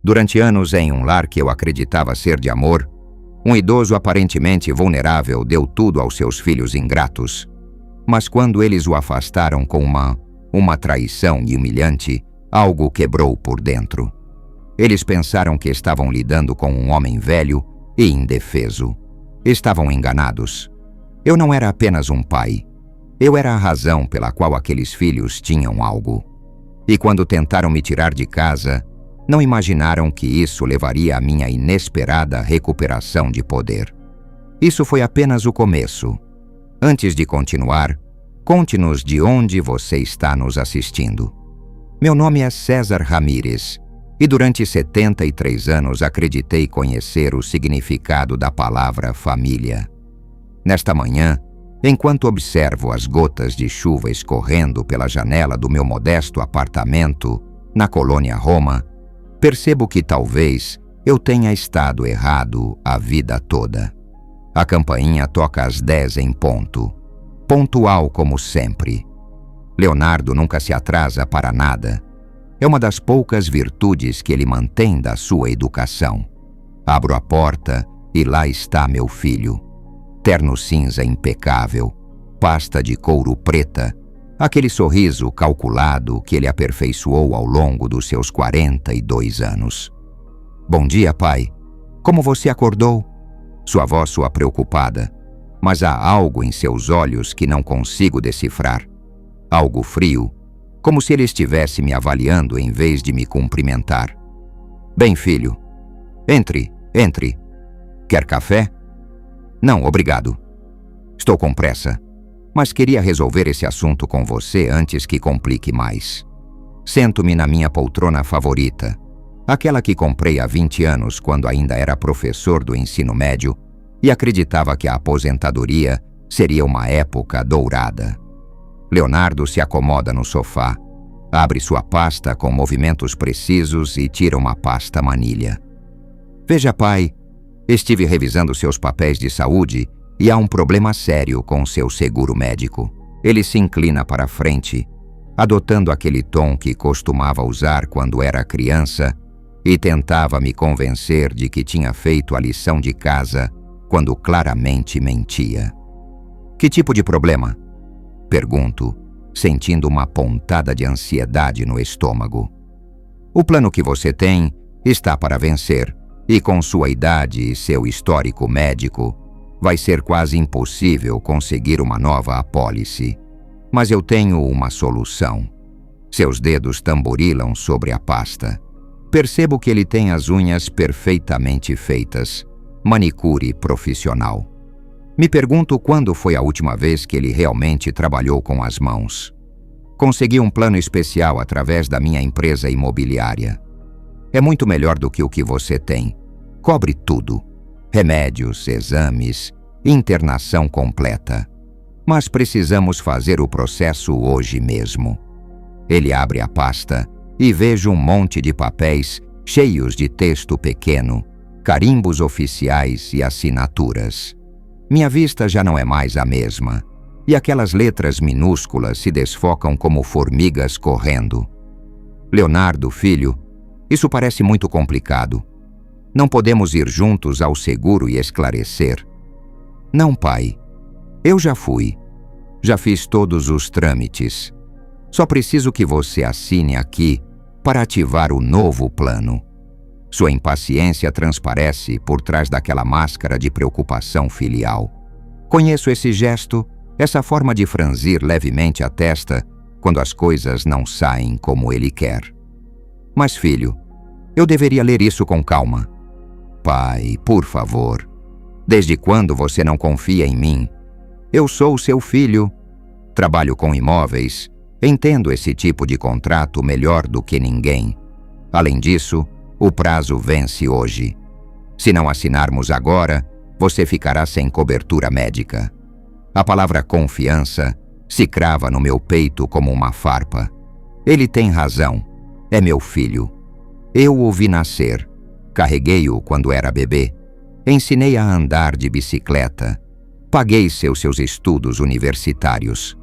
Durante anos, em um lar que eu acreditava ser de amor, um idoso aparentemente vulnerável deu tudo aos seus filhos ingratos. Mas quando eles o afastaram com uma traição humilhante, algo quebrou por dentro. Eles pensaram que estavam lidando com um homem velho e indefeso. Estavam enganados. Eu não era apenas um pai. Eu era a razão pela qual aqueles filhos tinham algo. E quando tentaram me tirar de casa, não imaginaram que isso levaria à minha inesperada recuperação de poder. Isso foi apenas o começo. Antes de continuar, conte-nos de onde você está nos assistindo. Meu nome é César Ramírez e durante 73 anos acreditei conhecer o significado da palavra família. Nesta manhã, enquanto observo as gotas de chuva escorrendo pela janela do meu modesto apartamento na colônia Roma, percebo que talvez eu tenha estado errado a vida toda. A campainha toca às 10 em ponto, pontual como sempre. Leonardo nunca se atrasa para nada. É uma das poucas virtudes que ele mantém da sua educação. Abro a porta e lá está meu filho. Terno cinza impecável, pasta de couro preta, aquele sorriso calculado que ele aperfeiçoou ao longo dos seus 42 anos. Bom dia, pai. Como você acordou? Sua voz soa preocupada, mas há algo em seus olhos que não consigo decifrar. Algo frio, como se ele estivesse me avaliando em vez de me cumprimentar. Bem, filho. Entre. Quer café? Não, obrigado. Estou com pressa, mas queria resolver esse assunto com você antes que complique mais. Sento-me na minha poltrona favorita, aquela que comprei há 20 anos quando ainda era professor do ensino médio e acreditava que a aposentadoria seria uma época dourada. Leonardo se acomoda no sofá, abre sua pasta com movimentos precisos e tira uma pasta manilha. Veja, pai, estive revisando seus papéis de saúde e há um problema sério com seu seguro médico. Ele se inclina para a frente, adotando aquele tom que costumava usar quando era criança e tentava me convencer de que tinha feito a lição de casa quando claramente mentia. Que tipo de problema? Pergunto, sentindo uma pontada de ansiedade no estômago. O plano que você tem está para vencer, e com sua idade e seu histórico médico, vai ser quase impossível conseguir uma nova apólice. Mas eu tenho uma solução. Seus dedos tamborilam sobre a pasta. Percebo que ele tem as unhas perfeitamente feitas, manicure profissional. Me pergunto quando foi a última vez que ele realmente trabalhou com as mãos. Consegui um plano especial através da minha empresa imobiliária. É muito melhor do que o que você tem. Cobre tudo. Remédios, exames, internação completa. Mas precisamos fazer o processo hoje mesmo. Ele abre a pasta e vejo um monte de papéis cheios de texto pequeno, carimbos oficiais e assinaturas. Minha vista já não é mais a mesma, e aquelas letras minúsculas se desfocam como formigas correndo. Leonardo, filho, isso parece muito complicado. Não podemos ir juntos ao seguro e esclarecer. Não, pai. Eu já fui. Já fiz todos os trâmites. Só preciso que você assine aqui para ativar o novo plano. Sua impaciência transparece por trás daquela máscara de preocupação filial. Conheço esse gesto, essa forma de franzir levemente a testa quando as coisas não saem como ele quer. Mas, filho, eu deveria ler isso com calma. Pai, por favor. Desde quando você não confia em mim? Eu sou seu filho. Trabalho com imóveis. Entendo esse tipo de contrato melhor do que ninguém. Além disso, o prazo vence hoje. Se não assinarmos agora, você ficará sem cobertura médica. A palavra confiança se crava no meu peito como uma farpa. Ele tem razão. É meu filho. Eu o vi nascer. Carreguei-o quando era bebê. Ensinei a andar de bicicleta. Paguei seus estudos universitários.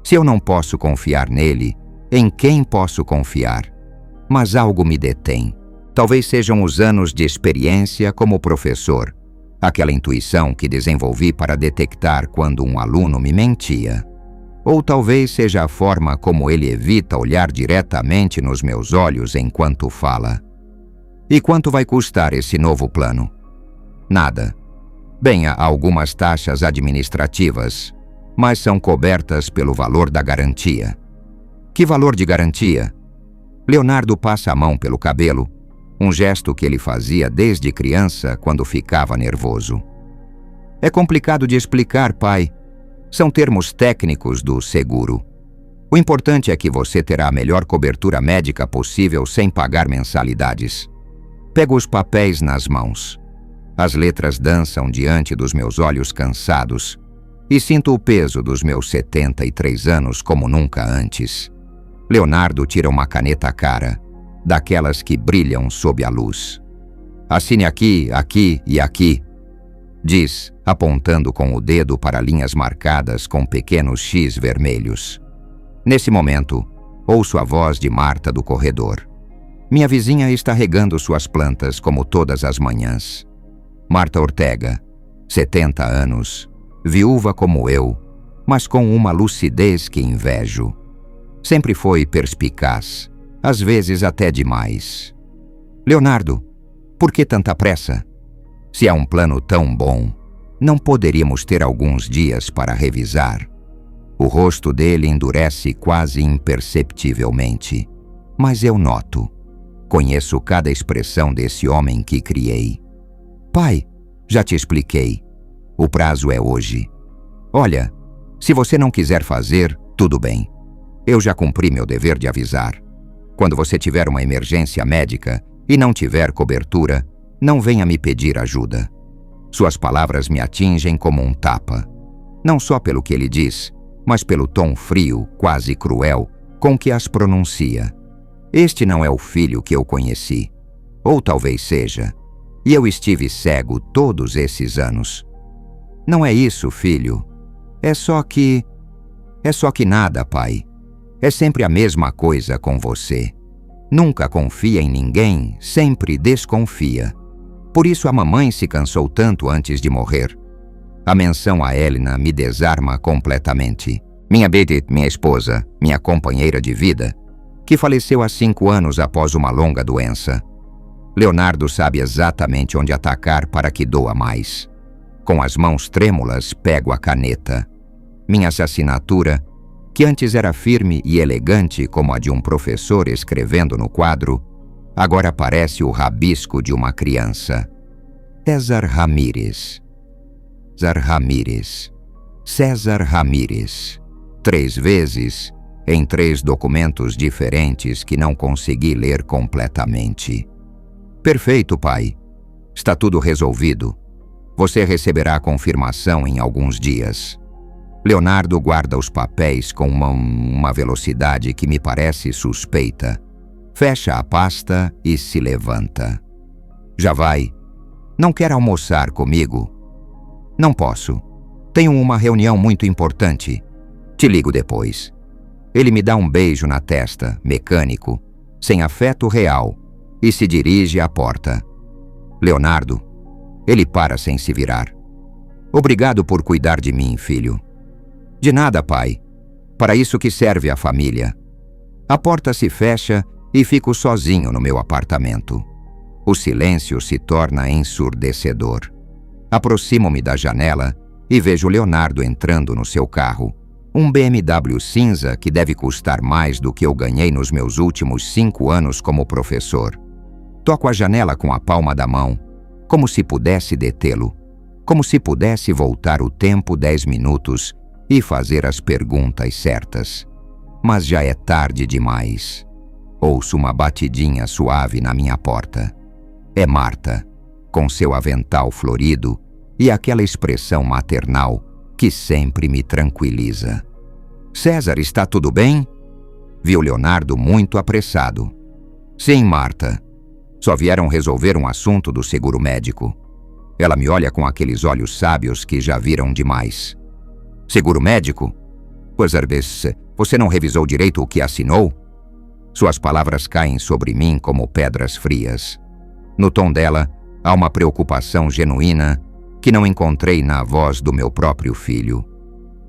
Se eu não posso confiar nele, em quem posso confiar? Mas algo me detém. Talvez sejam os anos de experiência como professor, aquela intuição que desenvolvi para detectar quando um aluno me mentia. Ou talvez seja a forma como ele evita olhar diretamente nos meus olhos enquanto fala. E quanto vai custar esse novo plano? Nada. Bem, há algumas taxas administrativas, mas são cobertas pelo valor da garantia. Que valor de garantia? Leonardo passa a mão pelo cabelo, um gesto que ele fazia desde criança quando ficava nervoso. É complicado de explicar, pai. São termos técnicos do seguro. O importante é que você terá a melhor cobertura médica possível sem pagar mensalidades. Pego os papéis nas mãos. As letras dançam diante dos meus olhos cansados e sinto o peso dos meus 73 anos como nunca antes. Leonardo tira uma caneta cara, daquelas que brilham sob a luz. Assine aqui, aqui e aqui, diz, apontando com o dedo para linhas marcadas com pequenos X vermelhos. Nesse momento, ouço a voz de Marta do corredor. Minha vizinha está regando suas plantas como todas as manhãs. Marta Ortega, 70 anos, viúva como eu, mas com uma lucidez que invejo. Sempre foi perspicaz, às vezes até demais. Leonardo, por que tanta pressa? Se é um plano tão bom, não poderíamos ter alguns dias para revisar? O rosto dele endurece quase imperceptivelmente, mas eu noto. Conheço cada expressão desse homem que criei. Pai, já te expliquei. O prazo é hoje. Olha, se você não quiser fazer, tudo bem. Eu já cumpri meu dever de avisar. Quando você tiver uma emergência médica e não tiver cobertura, não venha me pedir ajuda. Suas palavras me atingem como um tapa. Não só pelo que ele diz, mas pelo tom frio, quase cruel, com que as pronuncia. Este não é o filho que eu conheci. Ou talvez seja. E eu estive cego todos esses anos. Não é isso, filho. É só que nada, pai. É sempre a mesma coisa com você. Nunca confia em ninguém, sempre desconfia. Por isso a mamãe se cansou tanto antes de morrer. A menção a Helena me desarma completamente. Minha Bedit, minha esposa, minha companheira de vida, que faleceu há 5 anos após uma longa doença. Leonardo sabe exatamente onde atacar para que doa mais. Com as mãos trêmulas, pego a caneta. Minha assinatura, que antes era firme e elegante como a de um professor escrevendo no quadro, agora parece o rabisco de uma criança. César Ramírez. César Ramírez. 3 vezes, em 3 documentos diferentes que não consegui ler completamente. Perfeito, pai. Está tudo resolvido. Você receberá a confirmação em alguns dias. Leonardo guarda os papéis com uma velocidade que me parece suspeita. Fecha a pasta e se levanta. Já vai? Não quer almoçar comigo? Não posso. Tenho uma reunião muito importante. Te ligo depois. Ele me dá um beijo na testa, mecânico, sem afeto real, e se dirige à porta. Leonardo, ele para sem se virar. Obrigado por cuidar de mim, filho. De nada, pai. Para isso que serve a família. A porta se fecha e fico sozinho no meu apartamento. O silêncio se torna ensurdecedor. Aproximo-me da janela e vejo Leonardo entrando no seu carro. Um BMW cinza que deve custar mais do que eu ganhei nos meus últimos 5 anos como professor. Toco a janela com a palma da mão, como se pudesse detê-lo, como se pudesse voltar o tempo 10 minutos e fazer as perguntas certas. Mas já é tarde demais. Ouço uma batidinha suave na minha porta. É Marta, com seu avental florido e aquela expressão maternal que sempre me tranquiliza. César, está tudo bem? Viu Leonardo muito apressado. Sim, Marta. Só vieram resolver um assunto do seguro médico. Ela me olha com aqueles olhos sábios que já viram demais. Seguro médico? Pois, você não revisou direito o que assinou? Suas palavras caem sobre mim como pedras frias. No tom dela, há uma preocupação genuína que não encontrei na voz do meu próprio filho.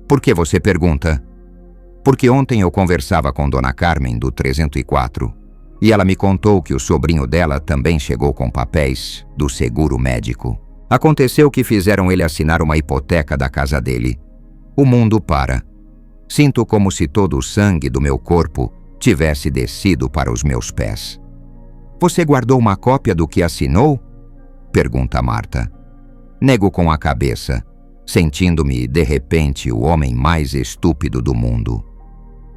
Por que você pergunta? Porque ontem eu conversava com Dona Carmen do 304 e ela me contou que o sobrinho dela também chegou com papéis do seguro médico. Aconteceu que fizeram ele assinar uma hipoteca da casa dele. O mundo para. Sinto como se todo o sangue do meu corpo tivesse descido para os meus pés. Você guardou uma cópia do que assinou? Pergunta Marta. Nego com a cabeça, sentindo-me, de repente, o homem mais estúpido do mundo.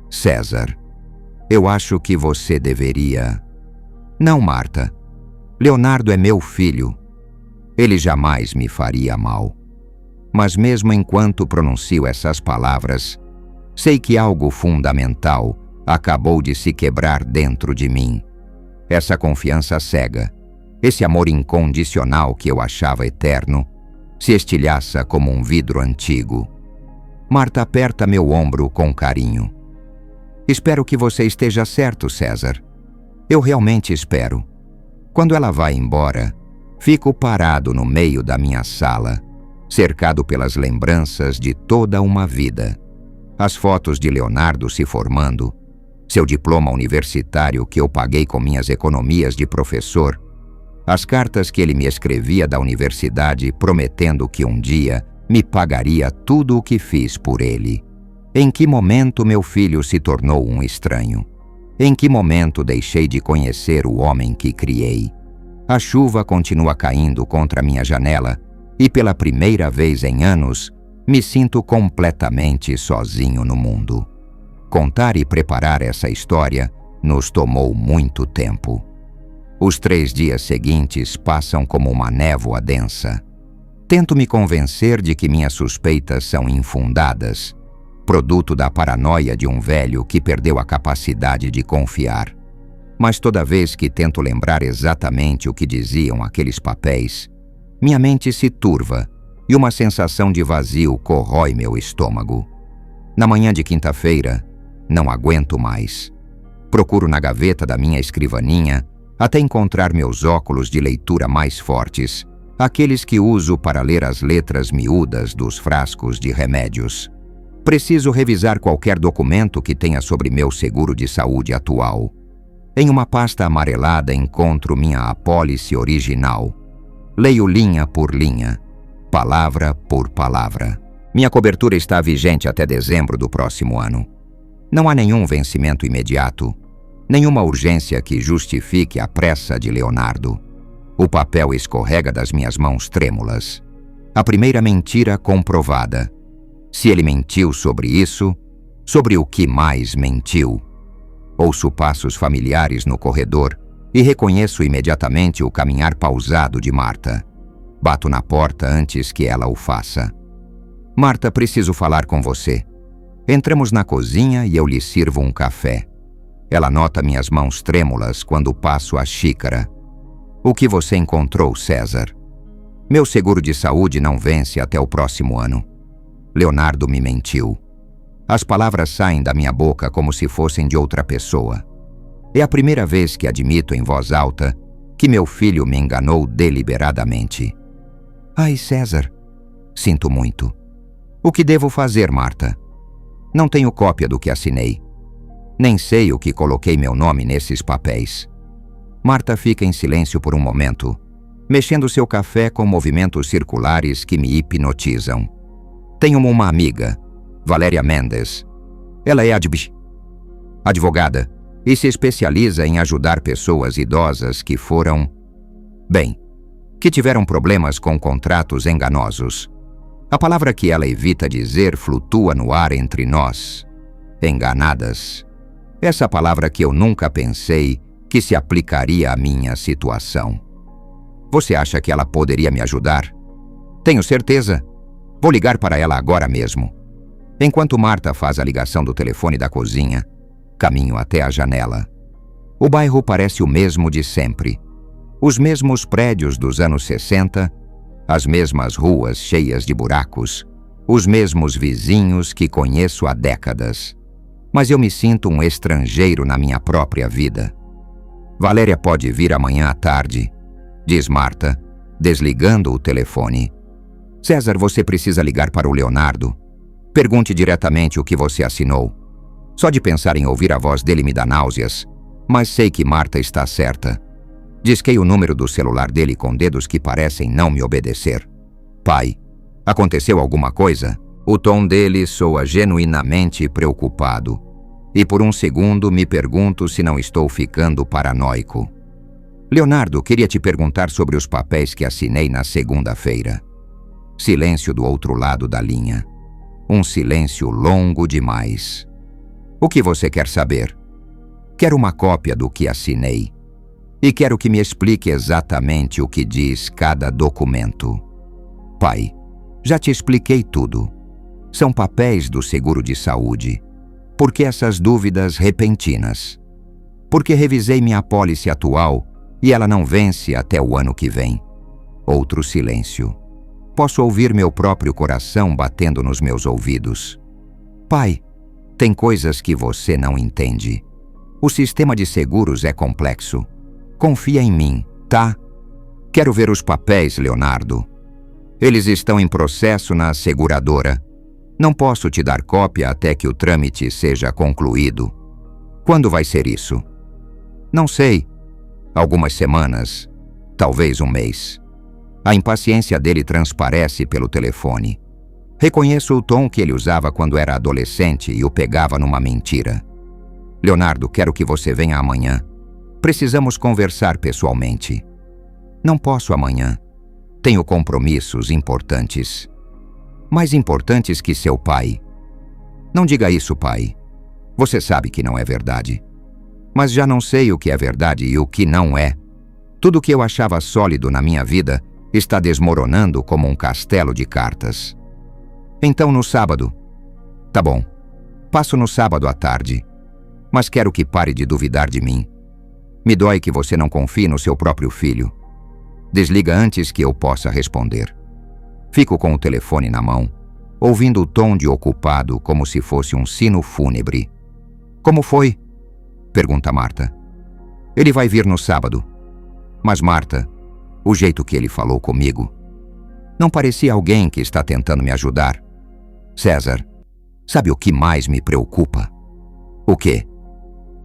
César, eu acho que você deveria... Não, Marta. Leonardo é meu filho. Ele jamais me faria mal. Mas mesmo enquanto pronuncio essas palavras, sei que algo fundamental acabou de se quebrar dentro de mim. Essa confiança cega, esse amor incondicional que eu achava eterno, se estilhaça como um vidro antigo. Marta aperta meu ombro com carinho. Espero que você esteja certo, César. Eu realmente espero. Quando ela vai embora, fico parado no meio da minha sala, cercado pelas lembranças de toda uma vida. As fotos de Leonardo se formando, seu diploma universitário que eu paguei com minhas economias de professor, as cartas que ele me escrevia da universidade prometendo que um dia me pagaria tudo o que fiz por ele. Em que momento meu filho se tornou um estranho? Em que momento deixei de conhecer o homem que criei? A chuva continua caindo contra minha janela e pela primeira vez em anos me sinto completamente sozinho no mundo. Contar e preparar essa história nos tomou muito tempo. Os 3 dias seguintes passam como uma névoa densa. Tento me convencer de que minhas suspeitas são infundadas, produto da paranoia de um velho que perdeu a capacidade de confiar. Mas toda vez que tento lembrar exatamente o que diziam aqueles papéis, minha mente se turva e uma sensação de vazio corrói meu estômago. Na manhã de quinta-feira, não aguento mais. Procuro na gaveta da minha escrivaninha até encontrar meus óculos de leitura mais fortes, aqueles que uso para ler as letras miúdas dos frascos de remédios. Preciso revisar qualquer documento que tenha sobre meu seguro de saúde atual. Em uma pasta amarelada encontro minha apólice original. Leio linha por linha, palavra por palavra. Minha cobertura está vigente até dezembro do próximo ano. Não há nenhum vencimento imediato, nenhuma urgência que justifique a pressa de Leonardo. O papel escorrega das minhas mãos trêmulas. A primeira mentira comprovada. Se ele mentiu sobre isso, sobre o que mais mentiu? Ouço passos familiares no corredor e reconheço imediatamente o caminhar pausado de Marta. Bato na porta antes que ela o faça. Marta, preciso falar com você. Entramos na cozinha e eu lhe sirvo um café. Ela nota minhas mãos trêmulas quando passo a xícara. O que você encontrou, César? Meu seguro de saúde não vence até o próximo ano. Leonardo me mentiu. As palavras saem da minha boca como se fossem de outra pessoa. É a primeira vez que admito em voz alta que meu filho me enganou deliberadamente. Ai, César, sinto muito. O que devo fazer, Marta? Não tenho cópia do que assinei. Nem sei o que coloquei meu nome nesses papéis. Marta fica em silêncio por um momento, mexendo seu café com movimentos circulares que me hipnotizam. Tenho uma amiga, Valéria Mendes. Ela é advogada e se especializa em ajudar pessoas idosas que tiveram problemas com contratos enganosos. A palavra que ela evita dizer flutua no ar entre nós. Enganadas. Essa palavra que eu nunca pensei que se aplicaria à minha situação. Você acha que ela poderia me ajudar? Tenho certeza. Vou ligar para ela agora mesmo. Enquanto Marta faz a ligação do telefone da cozinha, caminho até a janela. O bairro parece o mesmo de sempre. Os mesmos prédios dos anos 60, as mesmas ruas cheias de buracos, os mesmos vizinhos que conheço há décadas. Mas eu me sinto um estrangeiro na minha própria vida. Valéria pode vir amanhã à tarde. diz Marta, desligando o telefone. César, você precisa ligar para o Leonardo. Pergunte diretamente o que você assinou. Só de pensar em ouvir a voz dele me dá náuseas, mas sei que Marta está certa. Disquei o número do celular dele com dedos que parecem não me obedecer. Pai, aconteceu alguma coisa? O tom dele soa genuinamente preocupado. E por um segundo me pergunto se não estou ficando paranoico. Leonardo, queria te perguntar sobre os papéis que assinei na segunda-feira. Silêncio do outro lado da linha. Um silêncio longo demais. O que você quer saber? Quero uma cópia do que assinei. E quero que me explique exatamente o que diz cada documento. Pai, já te expliquei tudo. São papéis do seguro de saúde. Por que essas dúvidas repentinas? Porque revisei minha apólice atual e ela não vence até o ano que vem. Outro silêncio. Posso ouvir meu próprio coração batendo nos meus ouvidos. Pai, tem coisas que você não entende. O sistema de seguros é complexo. Confia em mim, tá? Quero ver os papéis, Leonardo. Eles estão em processo na seguradora. Não posso te dar cópia até que o trâmite seja concluído. Quando vai ser isso? Não sei. Algumas semanas, talvez um mês. A impaciência dele transparece pelo telefone. Reconheço o tom que ele usava quando era adolescente e o pegava numa mentira. Leonardo, quero que você venha amanhã. Precisamos conversar pessoalmente. Não posso amanhã. Tenho compromissos importantes. Mais importantes que seu pai. Não diga isso, pai. Você sabe que não é verdade. Mas já não sei o que é verdade e o que não é. Tudo que eu achava sólido na minha vida está desmoronando como um castelo de cartas. Então no sábado. Tá bom. Passo no sábado à tarde. Mas quero que pare de duvidar de mim. Me dói que você não confie no seu próprio filho. Desliga antes que eu possa responder. Fico com o telefone na mão, ouvindo o tom de ocupado como se fosse um sino fúnebre. Como foi? Pergunta Marta. Ele vai vir no sábado. Mas Marta, o jeito que ele falou comigo, não parecia alguém que está tentando me ajudar. César, sabe o que mais me preocupa? O quê?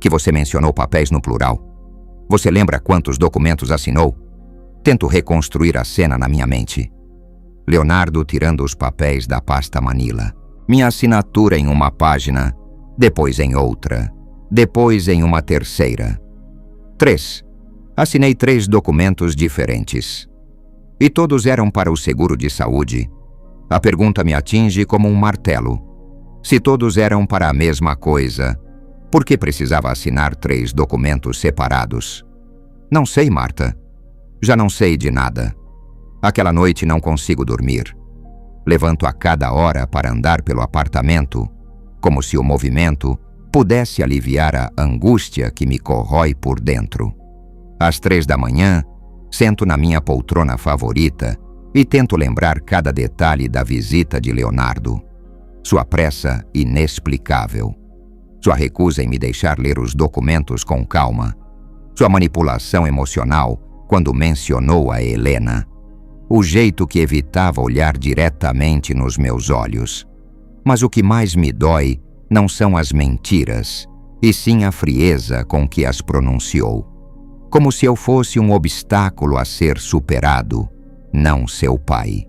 Que você mencionou papéis no plural. Você lembra quantos documentos assinou? Tento reconstruir a cena na minha mente. Leonardo tirando os papéis da pasta Manila. Minha assinatura em uma página, depois em outra, depois em uma terceira. 3. Assinei 3 documentos diferentes. E todos eram para o seguro de saúde. A pergunta me atinge como um martelo. Se todos eram para a mesma coisa, por que precisava assinar 3 documentos separados? Não sei, Marta. Já não sei de nada. Aquela noite não consigo dormir. Levanto a cada hora para andar pelo apartamento, como se o movimento pudesse aliviar a angústia que me corrói por dentro. Às 3 da manhã, sento na minha poltrona favorita e tento lembrar cada detalhe da visita de Leonardo. Sua pressa inexplicável. Sua recusa em me deixar ler os documentos com calma. Sua manipulação emocional quando mencionou a Helena. O jeito que evitava olhar diretamente nos meus olhos. Mas o que mais me dói não são as mentiras, e sim a frieza com que as pronunciou. Como se eu fosse um obstáculo a ser superado, não seu pai.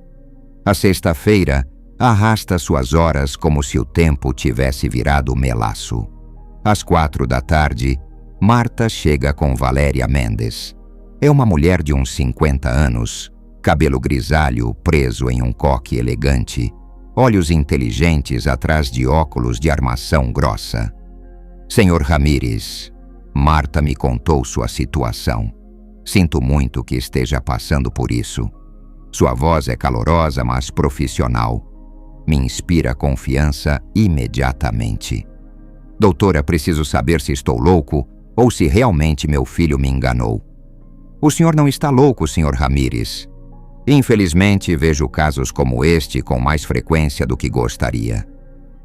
A sexta-feira arrasta suas horas como se o tempo tivesse virado melaço. Às 4 da tarde, Marta chega com Valéria Mendes. É uma mulher de uns 50 anos, cabelo grisalho preso em um coque elegante, olhos inteligentes atrás de óculos de armação grossa. Senhor Ramírez, Marta me contou sua situação. Sinto muito que esteja passando por isso. Sua voz é calorosa, mas profissional. Me inspira confiança imediatamente. Doutora, preciso saber se estou louco ou se realmente meu filho me enganou. O senhor não está louco, senhor Ramírez. Infelizmente, vejo casos como este com mais frequência do que gostaria.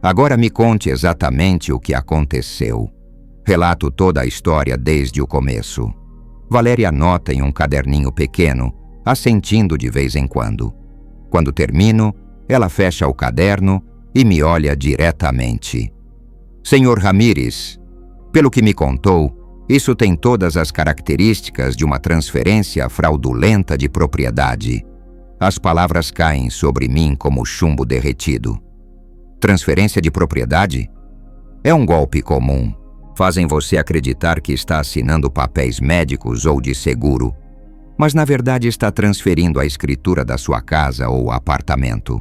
Agora me conte exatamente o que aconteceu. Relato toda a história desde o começo. Valéria anota em um caderninho pequeno, assentindo de vez em quando. Quando termino, ela fecha o caderno e me olha diretamente. Senhor Ramírez, pelo que me contou, isso tem todas as características de uma transferência fraudulenta de propriedade. As palavras caem sobre mim como chumbo derretido. Transferência de propriedade? É um golpe comum. Fazem você acreditar que está assinando papéis médicos ou de seguro, mas na verdade está transferindo a escritura da sua casa ou apartamento.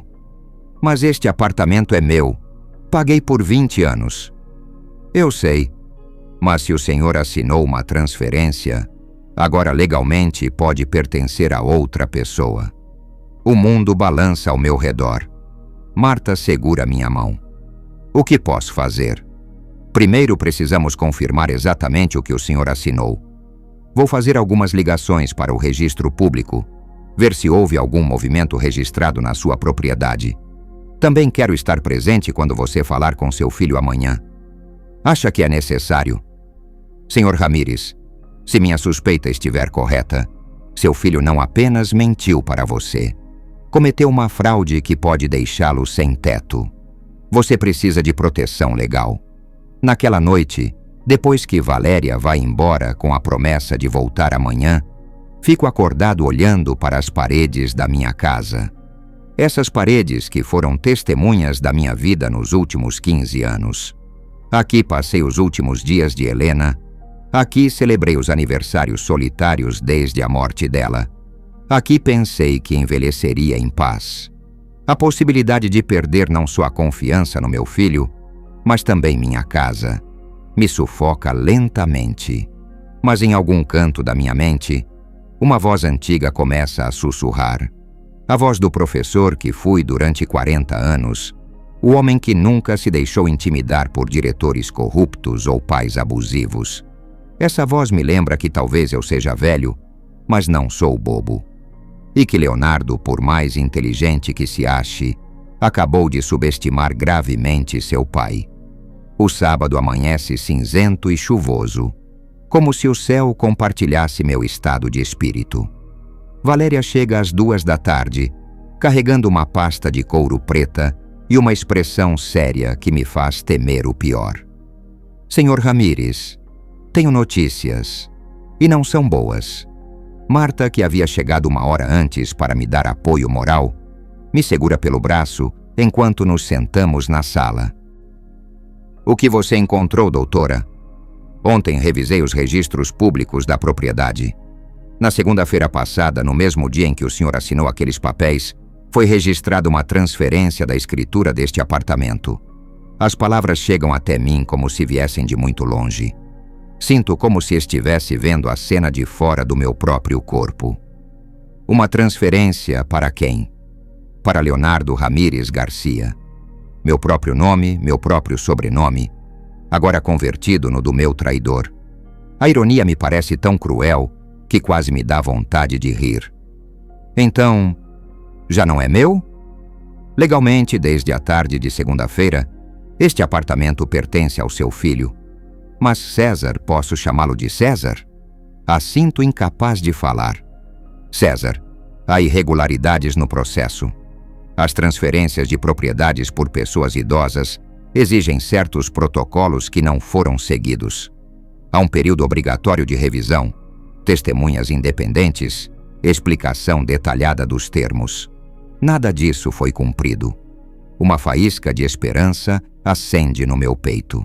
Mas este apartamento é meu. Paguei por 20 anos. Eu sei, mas se o senhor assinou uma transferência, agora legalmente pode pertencer a outra pessoa. O mundo balança ao meu redor. Marta segura minha mão. O que posso fazer? Primeiro precisamos confirmar exatamente o que o senhor assinou. Vou fazer algumas ligações para o registro público, ver se houve algum movimento registrado na sua propriedade. Também quero estar presente quando você falar com seu filho amanhã. Acha que é necessário? Senhor Ramírez, se minha suspeita estiver correta, seu filho não apenas mentiu para você, cometeu uma fraude que pode deixá-lo sem teto. Você precisa de proteção legal. Naquela noite, depois que Valéria vai embora com a promessa de voltar amanhã, fico acordado olhando para as paredes da minha casa. Essas paredes que foram testemunhas da minha vida nos últimos 15 anos. Aqui passei os últimos dias de Helena. Aqui celebrei os aniversários solitários desde a morte dela. Aqui pensei que envelheceria em paz. A possibilidade de perder não só a confiança no meu filho, mas também minha casa, me sufoca lentamente. Mas em algum canto da minha mente, uma voz antiga começa a sussurrar. A voz do professor que fui durante 40 anos, o homem que nunca se deixou intimidar por diretores corruptos ou pais abusivos. Essa voz me lembra que talvez eu seja velho, mas não sou bobo. E que Leonardo, por mais inteligente que se ache, acabou de subestimar gravemente seu pai. O sábado amanhece cinzento e chuvoso, como se o céu compartilhasse meu estado de espírito. Valéria chega às 14h, carregando uma pasta de couro preta e uma expressão séria que me faz temer o pior. Senhor Ramírez, tenho notícias, e não são boas. Marta, que havia chegado uma hora antes para me dar apoio moral, me segura pelo braço enquanto nos sentamos na sala. O que você encontrou, doutora? Ontem revisei os registros públicos da propriedade. Na segunda-feira passada, no mesmo dia em que o senhor assinou aqueles papéis, foi registrada uma transferência da escritura deste apartamento. As palavras chegam até mim como se viessem de muito longe. Sinto como se estivesse vendo a cena de fora do meu próprio corpo. Uma transferência para quem? Para Leonardo Ramírez Garcia. Meu próprio nome, meu próprio sobrenome, agora convertido no do meu traidor. A ironia me parece tão cruel que quase me dá vontade de rir. Então, já não é meu? Legalmente, desde a tarde de segunda-feira, este apartamento pertence ao seu filho. Mas César, posso chamá-lo de César? Assinto incapaz de falar. César, há irregularidades no processo. As transferências de propriedades por pessoas idosas exigem certos protocolos que não foram seguidos. Há um período obrigatório de revisão, testemunhas independentes, explicação detalhada dos termos. Nada disso foi cumprido. Uma faísca de esperança acende no meu peito.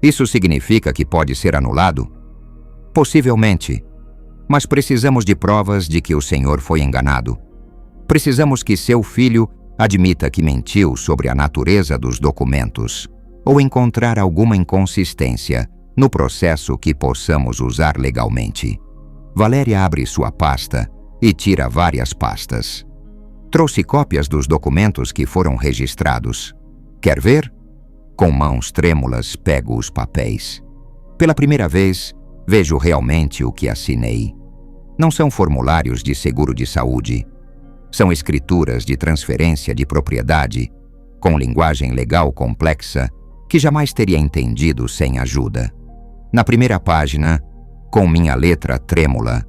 Isso significa que pode ser anulado? Possivelmente, mas precisamos de provas de que o senhor foi enganado. Precisamos que seu filho admita que mentiu sobre a natureza dos documentos ou encontrar alguma inconsistência no processo que possamos usar legalmente. Valéria abre sua pasta e tira várias pastas. Trouxe cópias dos documentos que foram registrados. Quer ver? Com mãos trêmulas pego os papéis. Pela primeira vez, vejo realmente o que assinei. Não são formulários de seguro de saúde. São escrituras de transferência de propriedade, com linguagem legal complexa, que jamais teria entendido sem ajuda. Na primeira página, Com minha letra trêmula,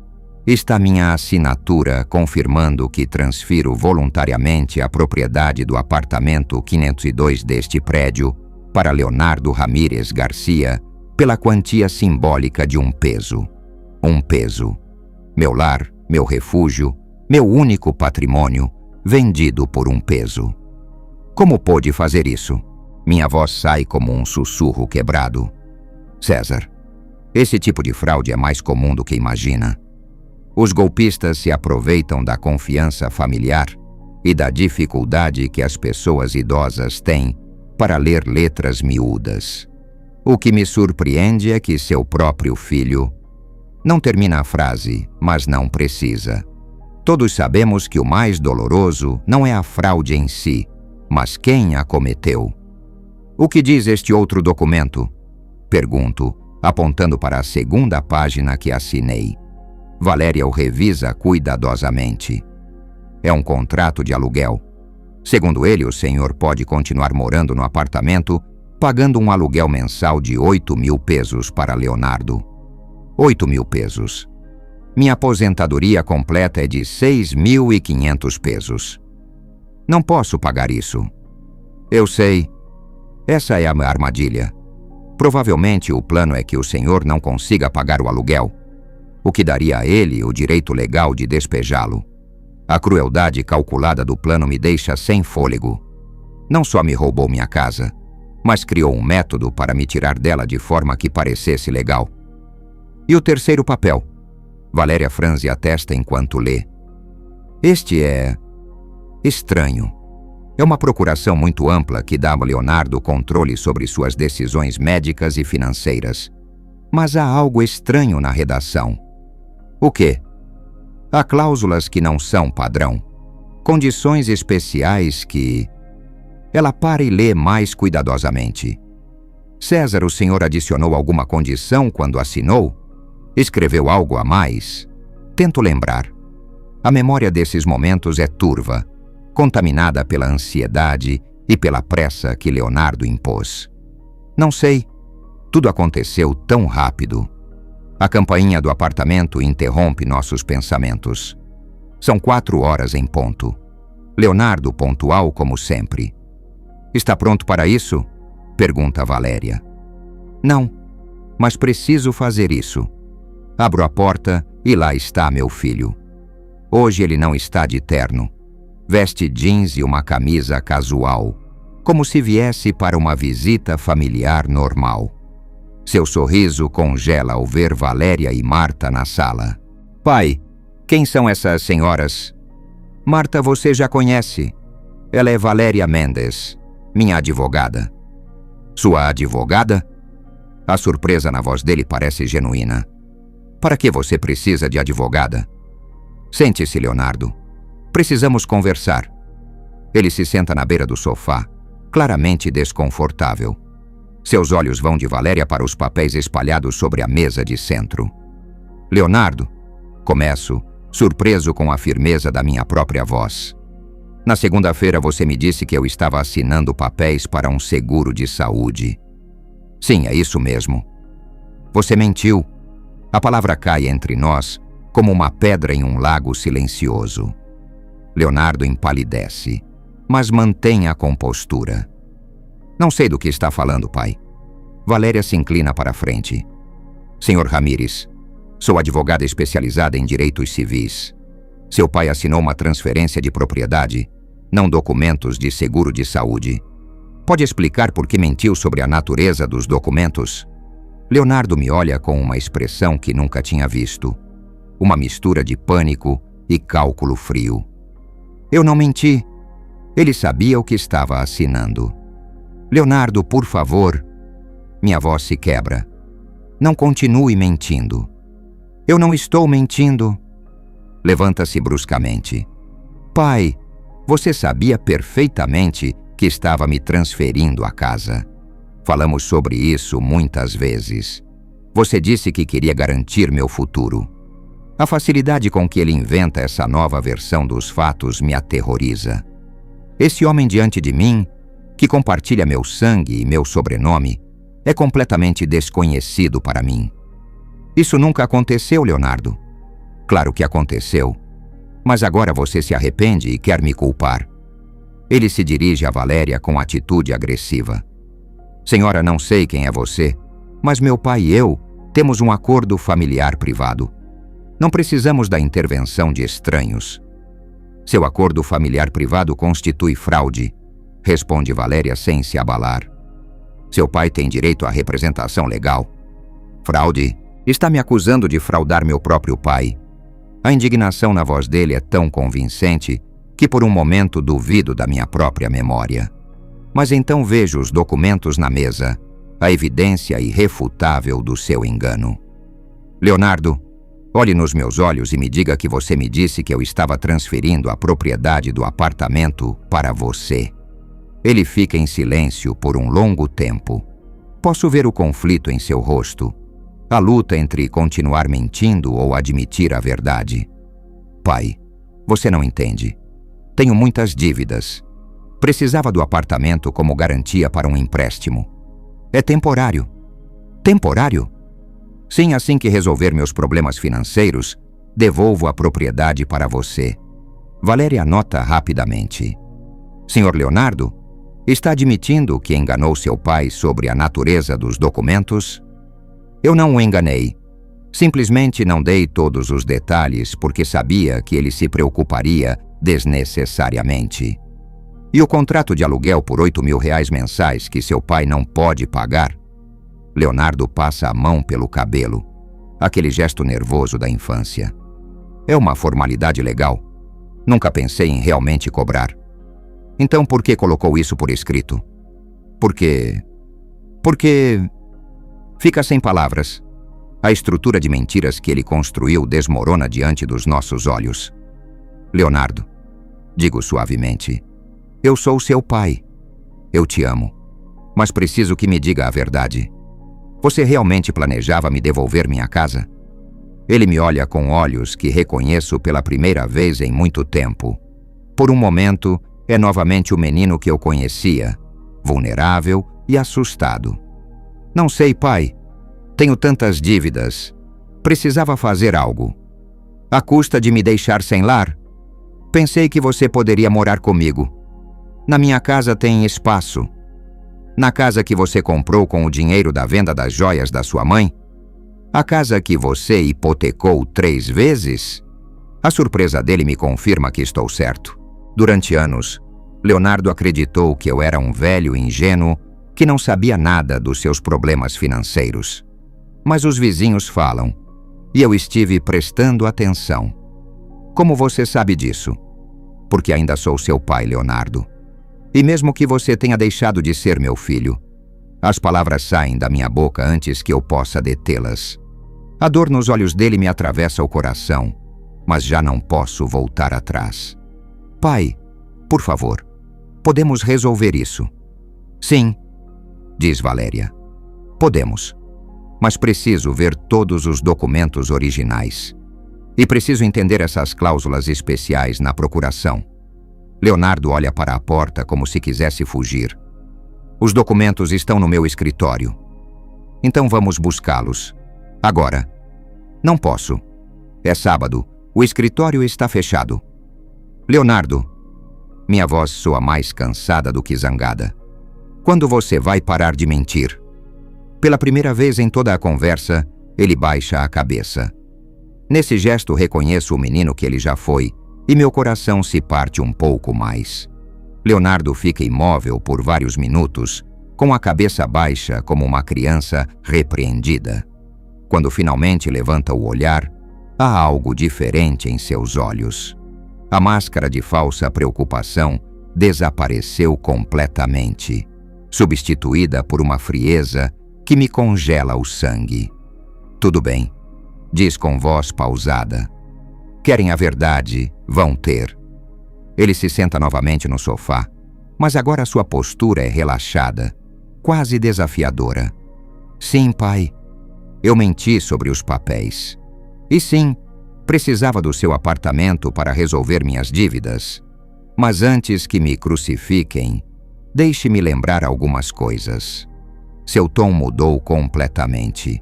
está minha assinatura confirmando que transfiro voluntariamente a propriedade do apartamento 502 deste prédio para Leonardo Ramírez Garcia pela quantia simbólica de um peso. Um peso. Meu lar, meu refúgio, meu único patrimônio, vendido por um peso. Como pôde fazer isso? Minha voz sai como um sussurro quebrado. César, esse tipo de fraude é mais comum do que imagina. Os golpistas se aproveitam da confiança familiar e da dificuldade que as pessoas idosas têm para ler letras miúdas. O que me surpreende é que seu próprio filho... Não termina a frase, mas não precisa. Todos sabemos que o mais doloroso não é a fraude em si, mas quem a cometeu. O que diz este outro documento? Pergunto, apontando para a segunda página que assinei. Valéria o revisa cuidadosamente. É um contrato de aluguel. Segundo ele, o senhor pode continuar morando no apartamento, pagando um aluguel mensal de 8.000 pesos para Leonardo. 8.000 pesos. Minha aposentadoria completa é de 6.500 pesos. Não posso pagar isso. Eu sei. Essa é a armadilha. Provavelmente o plano é que o senhor não consiga pagar o aluguel, o que daria a ele o direito legal de despejá-lo. A crueldade calculada do plano me deixa sem fôlego. Não só me roubou minha casa, mas criou um método para me tirar dela de forma que parecesse legal. E o terceiro papel? Valéria franze a testa enquanto lê. Este é... estranho. É uma procuração muito ampla que dá a Leonardo controle sobre suas decisões médicas e financeiras. Mas há algo estranho na redação. O quê? Há cláusulas que não são padrão. Condições especiais que... Ela para e lê mais cuidadosamente. César, o senhor adicionou alguma condição quando assinou? Escreveu algo a mais? Tento lembrar. A memória desses momentos é turva, contaminada pela ansiedade e pela pressa que Leonardo impôs. Não sei. Tudo aconteceu tão rápido. A campainha do apartamento interrompe nossos pensamentos. São 4 horas em ponto. Leonardo pontual como sempre. Está pronto para isso? Pergunta Valéria. Não, mas preciso fazer isso. Abro a porta e lá está meu filho. Hoje ele não está de terno. Veste jeans e uma camisa casual, como se viesse para uma visita familiar normal. Seu sorriso congela ao ver Valéria e Marta na sala. Pai, quem são essas senhoras? Marta você já conhece. Ela é Valéria Mendes, minha advogada. Sua advogada? A surpresa na voz dele parece genuína. Para que você precisa de advogada? Sente-se, Leonardo. Precisamos conversar. Ele se senta na beira do sofá, claramente desconfortável. Seus olhos vão de Valéria para os papéis espalhados sobre a mesa de centro. Leonardo, começo, surpreso com a firmeza da minha própria voz. Na segunda-feira você me disse que eu estava assinando papéis para um seguro de saúde. Sim, é isso mesmo. Você mentiu. A palavra cai entre nós como uma pedra em um lago silencioso. Leonardo empalidece, mas mantém a compostura. Não sei do que está falando, pai. Valéria se inclina para a frente. Senhor Ramírez, sou advogada especializada em direitos civis. Seu pai assinou uma transferência de propriedade, não documentos de seguro de saúde. Pode explicar por que mentiu sobre a natureza dos documentos? Leonardo me olha com uma expressão que nunca tinha visto. Uma mistura de pânico e cálculo frio. Eu não menti. Ele sabia o que estava assinando. Leonardo, por favor. Minha voz se quebra. Não continue mentindo. Eu não estou mentindo. Levanta-se bruscamente. Pai, você sabia perfeitamente que estava me transferindo a casa. Falamos sobre isso muitas vezes. Você disse que queria garantir meu futuro. A facilidade com que ele inventa essa nova versão dos fatos me aterroriza. Esse homem diante de mim, que compartilha meu sangue e meu sobrenome, é completamente desconhecido para mim. Isso nunca aconteceu, Leonardo. Claro que aconteceu. Mas agora você se arrepende e quer me culpar. Ele se dirige a Valéria com atitude agressiva. Senhora, não sei quem é você, mas meu pai e eu temos um acordo familiar privado. Não precisamos da intervenção de estranhos. Seu acordo familiar privado constitui fraude, responde Valéria sem se abalar. Seu pai tem direito à representação legal. Fraude? Está me acusando de fraudar meu próprio pai. A indignação na voz dele é tão convincente que por um momento duvido da minha própria memória. Mas então vejo os documentos na mesa, a evidência irrefutável do seu engano. Leonardo, olhe nos meus olhos e me diga que você me disse que eu estava transferindo a propriedade do apartamento para você. Ele fica em silêncio por um longo tempo. Posso ver o conflito em seu rosto, a luta entre continuar mentindo ou admitir a verdade. Pai, você não entende. Tenho muitas dívidas. Precisava do apartamento como garantia para um empréstimo. É temporário. Temporário? Sim, assim que resolver meus problemas financeiros, devolvo a propriedade para você. Valéria anota rapidamente. Senhor Leonardo, está admitindo que enganou seu pai sobre a natureza dos documentos? Eu não o enganei. Simplesmente não dei todos os detalhes porque sabia que ele se preocuparia desnecessariamente. E o contrato de aluguel por R$8.000 mensais que seu pai não pode pagar? Leonardo passa a mão pelo cabelo, aquele gesto nervoso da infância. É uma formalidade legal. Nunca pensei em realmente cobrar. Então por que colocou isso por escrito? Porque... Fica sem palavras. A estrutura de mentiras que ele construiu desmorona diante dos nossos olhos. Leonardo, digo suavemente, eu sou seu pai. Eu te amo, mas preciso que me diga a verdade. Você realmente planejava me devolver minha casa? Ele me olha com olhos que reconheço pela primeira vez em muito tempo. Por um momento, é novamente o menino que eu conhecia, vulnerável e assustado. Não sei, pai. Tenho tantas dívidas. Precisava fazer algo. À custa de me deixar sem lar? Pensei que você poderia morar comigo. Na minha casa tem espaço. Na casa que você comprou com o dinheiro da venda das joias da sua mãe? A casa que você hipotecou 3 vezes? A surpresa dele me confirma que estou certo. Durante anos, Leonardo acreditou que eu era um velho ingênuo que não sabia nada dos seus problemas financeiros. Mas os vizinhos falam, e eu estive prestando atenção. Como você sabe disso? Porque ainda sou seu pai, Leonardo. E mesmo que você tenha deixado de ser meu filho, as palavras saem da minha boca antes que eu possa detê-las. A dor nos olhos dele me atravessa o coração, mas já não posso voltar atrás. Pai, por favor, podemos resolver isso? Sim, diz Valéria. Podemos, mas preciso ver todos os documentos originais. E preciso entender essas cláusulas especiais na procuração. Leonardo olha para a porta como se quisesse fugir. Os documentos estão no meu escritório. Então vamos buscá-los. Agora. Não posso. É sábado. O escritório está fechado. Leonardo. Minha voz soa mais cansada do que zangada. Quando você vai parar de mentir? Pela primeira vez em toda a conversa, ele baixa a cabeça. Nesse gesto reconheço o menino que ele já foi, e meu coração se parte um pouco mais. Leonardo fica imóvel por vários minutos, com a cabeça baixa como uma criança repreendida. Quando finalmente levanta o olhar, há algo diferente em seus olhos. A máscara de falsa preocupação desapareceu completamente, substituída por uma frieza que me congela o sangue. Tudo bem, diz com voz pausada. Querem a verdade, vão ter. Ele se senta novamente no sofá, mas agora sua postura é relaxada, quase desafiadora. Sim, pai, eu menti sobre os papéis. E sim, precisava do seu apartamento para resolver minhas dívidas. Mas antes que me crucifiquem, deixe-me lembrar algumas coisas. Seu tom mudou completamente.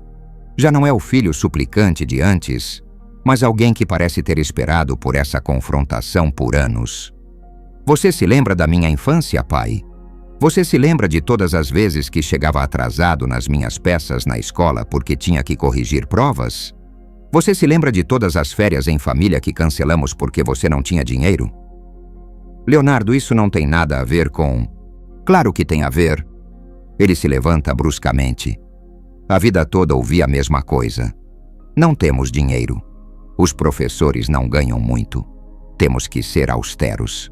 Já não é o filho suplicante de antes, mas alguém que parece ter esperado por essa confrontação por anos. Você se lembra da minha infância, pai? Você se lembra de todas as vezes que chegava atrasado nas minhas peças na escola porque tinha que corrigir provas? Você se lembra de todas as férias em família que cancelamos porque você não tinha dinheiro? Leonardo, isso não tem nada a ver com... Claro que tem a ver. Ele se levanta bruscamente. A vida toda ouvi a mesma coisa. Não temos dinheiro. Os professores não ganham muito. Temos que ser austeros.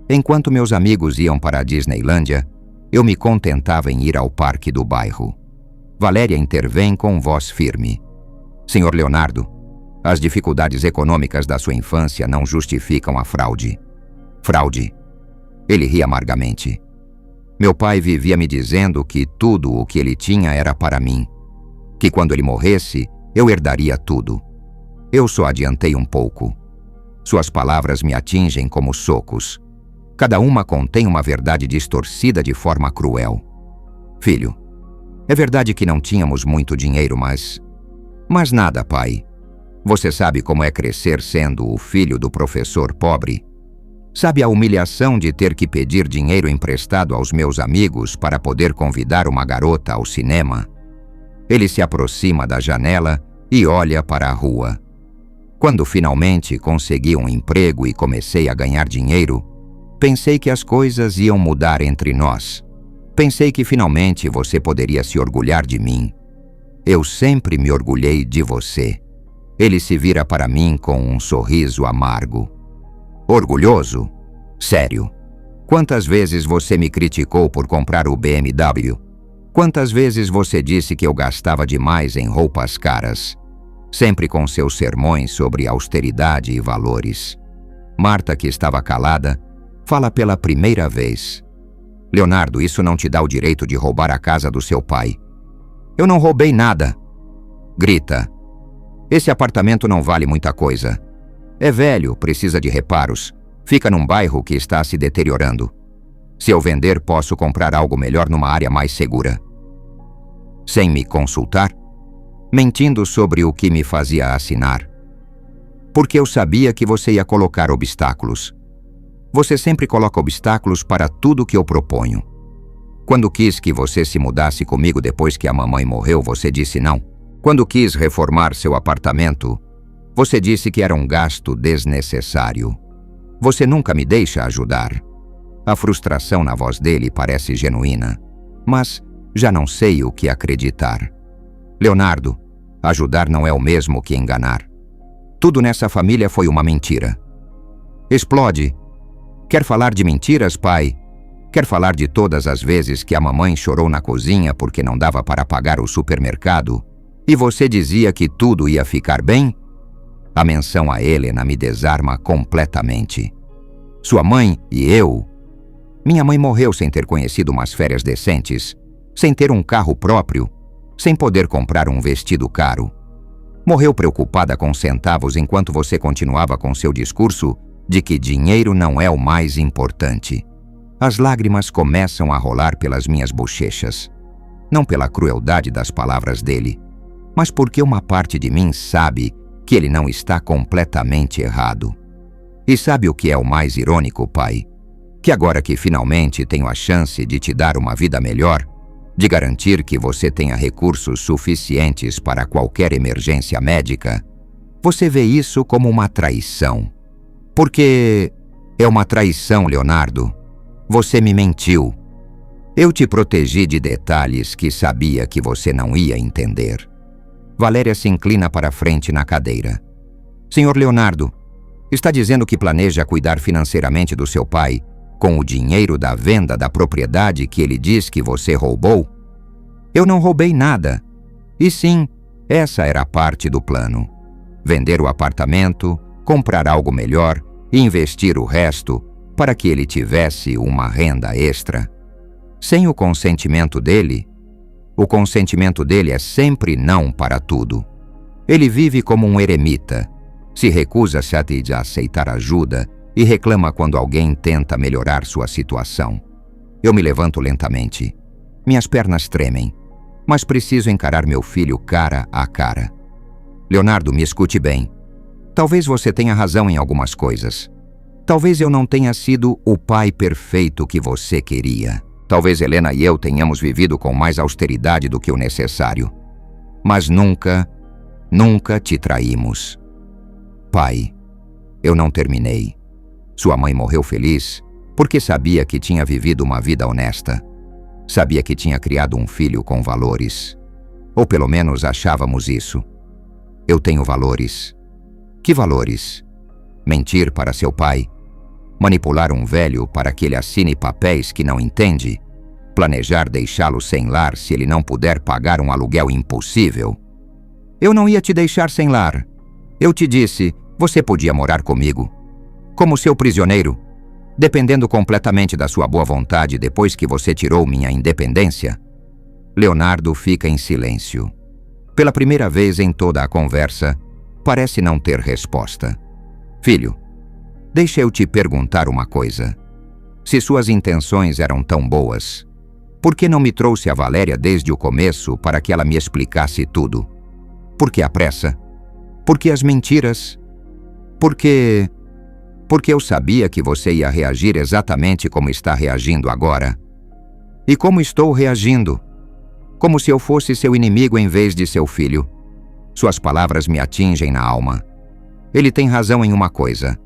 Enquanto meus amigos iam para a Disneylândia, eu me contentava em ir ao parque do bairro. Valéria intervém com voz firme. Senhor Leonardo, as dificuldades econômicas da sua infância não justificam a fraude. Fraude. Ele ri amargamente. Meu pai vivia me dizendo que tudo o que ele tinha era para mim. Que quando ele morresse, eu herdaria tudo. Eu só adiantei um pouco. Suas palavras me atingem como socos. Cada uma contém uma verdade distorcida de forma cruel. Filho, é verdade que não tínhamos muito dinheiro, mas nada, pai. Você sabe como é crescer sendo o filho do professor pobre? Sabe a humilhação de ter que pedir dinheiro emprestado aos meus amigos para poder convidar uma garota ao cinema? Ele se aproxima da janela e olha para a rua. Quando finalmente consegui um emprego e comecei a ganhar dinheiro, pensei que as coisas iam mudar entre nós. Pensei que finalmente você poderia se orgulhar de mim. Eu sempre me orgulhei de você. Ele se vira para mim com um sorriso amargo. Orgulhoso? Sério. Quantas vezes você me criticou por comprar o BMW? Quantas vezes você disse que eu gastava demais em roupas caras? Sempre com seus sermões sobre austeridade e valores. Marta, que estava calada, fala pela primeira vez. Leonardo, isso não te dá o direito de roubar a casa do seu pai. Eu não roubei nada. Grita. Esse apartamento não vale muita coisa. É velho, precisa de reparos. Fica num bairro que está se deteriorando. Se eu vender, posso comprar algo melhor numa área mais segura. Sem me consultar? Mentindo sobre o que me fazia assinar. Porque eu sabia que você ia colocar obstáculos. Você sempre coloca obstáculos para tudo que eu proponho. Quando quis que você se mudasse comigo depois que a mamãe morreu, você disse não. Quando quis reformar seu apartamento, você disse que era um gasto desnecessário. Você nunca me deixa ajudar. A frustração na voz dele parece genuína, mas já não sei o que acreditar. Leonardo, ajudar não é o mesmo que enganar. Tudo nessa família foi uma mentira. Explode. Quer falar de mentiras, pai? Quer falar de todas as vezes que a mamãe chorou na cozinha porque não dava para pagar o supermercado? E você dizia que tudo ia ficar bem? A menção a Helena me desarma completamente. Sua mãe e eu... Minha mãe morreu sem ter conhecido umas férias decentes, sem ter um carro próprio, sem poder comprar um vestido caro. Morreu preocupada com centavos enquanto você continuava com seu discurso de que dinheiro não é o mais importante. As lágrimas começam a rolar pelas minhas bochechas. Não pela crueldade das palavras dele, mas porque uma parte de mim sabe que ele não está completamente errado. E sabe o que é o mais irônico, pai? Que agora que finalmente tenho a chance de te dar uma vida melhor, de garantir que você tenha recursos suficientes para qualquer emergência médica, você vê isso como uma traição. Porque é uma traição, Leonardo. Você me mentiu. Eu te protegi de detalhes que sabia que você não ia entender. Valéria se inclina para a frente na cadeira. Senhor Leonardo, está dizendo que planeja cuidar financeiramente do seu pai com o dinheiro da venda da propriedade que ele diz que você roubou? Eu não roubei nada. E sim, essa era parte do plano. Vender o apartamento, comprar algo melhor e investir o resto para que ele tivesse uma renda extra. Sem o consentimento dele, o consentimento dele é sempre não para tudo. Ele vive como um eremita, se recusa-se a aceitar ajuda e reclama quando alguém tenta melhorar sua situação. Eu me levanto lentamente. Minhas pernas tremem. Mas preciso encarar meu filho cara a cara. Leonardo, me escute bem. Talvez você tenha razão em algumas coisas. Talvez eu não tenha sido o pai perfeito que você queria. Talvez Helena e eu tenhamos vivido com mais austeridade do que o necessário. Mas nunca te traímos. Pai, eu não terminei. Sua mãe morreu feliz porque sabia que tinha vivido uma vida honesta. Sabia que tinha criado um filho com valores. Ou pelo menos achávamos isso. Eu tenho valores. Que valores? Mentir para seu pai? Manipular um velho para que ele assine papéis que não entende? Planejar deixá-lo sem lar se ele não puder pagar um aluguel impossível? Eu não ia te deixar sem lar. Eu te disse, você podia morar comigo. Como seu prisioneiro, dependendo completamente da sua boa vontade depois que você tirou minha independência. Leonardo fica em silêncio. Pela primeira vez em toda a conversa, parece não ter resposta. Filho, deixa eu te perguntar uma coisa. Se suas intenções eram tão boas, por que não me trouxe a Valéria desde o começo para que ela me explicasse tudo? Por que a pressa? Por que as mentiras? Porque eu sabia que você ia reagir exatamente como está reagindo agora. E como estou reagindo? Como se eu fosse seu inimigo em vez de seu filho. Suas palavras me atingem na alma. Ele tem razão em uma coisa.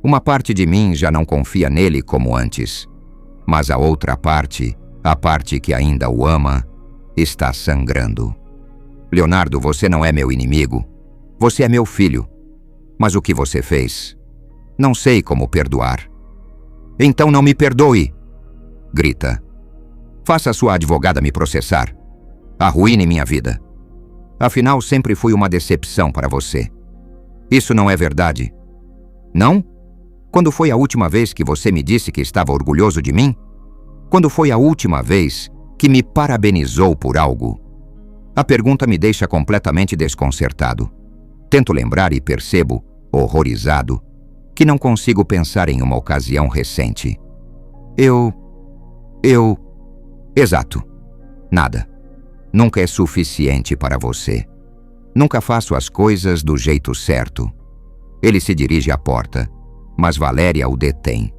Uma parte de mim já não confia nele como antes. Mas a outra parte, a parte que ainda o ama, está sangrando. Leonardo, você não é meu inimigo. Você é meu filho. Mas o que você fez? Não sei como perdoar. Então não me perdoe! Grita. Faça sua advogada me processar. Arruine minha vida. Afinal, sempre fui uma decepção para você. Isso não é verdade? Não? Quando foi a última vez que você me disse que estava orgulhoso de mim? Quando foi a última vez que me parabenizou por algo? A pergunta me deixa completamente desconcertado. Tento lembrar e percebo, horrorizado, que não consigo pensar em uma ocasião recente. Exato. Nada. Nunca é suficiente para você. Nunca faço as coisas do jeito certo. Ele se dirige à porta, mas Valéria o detém.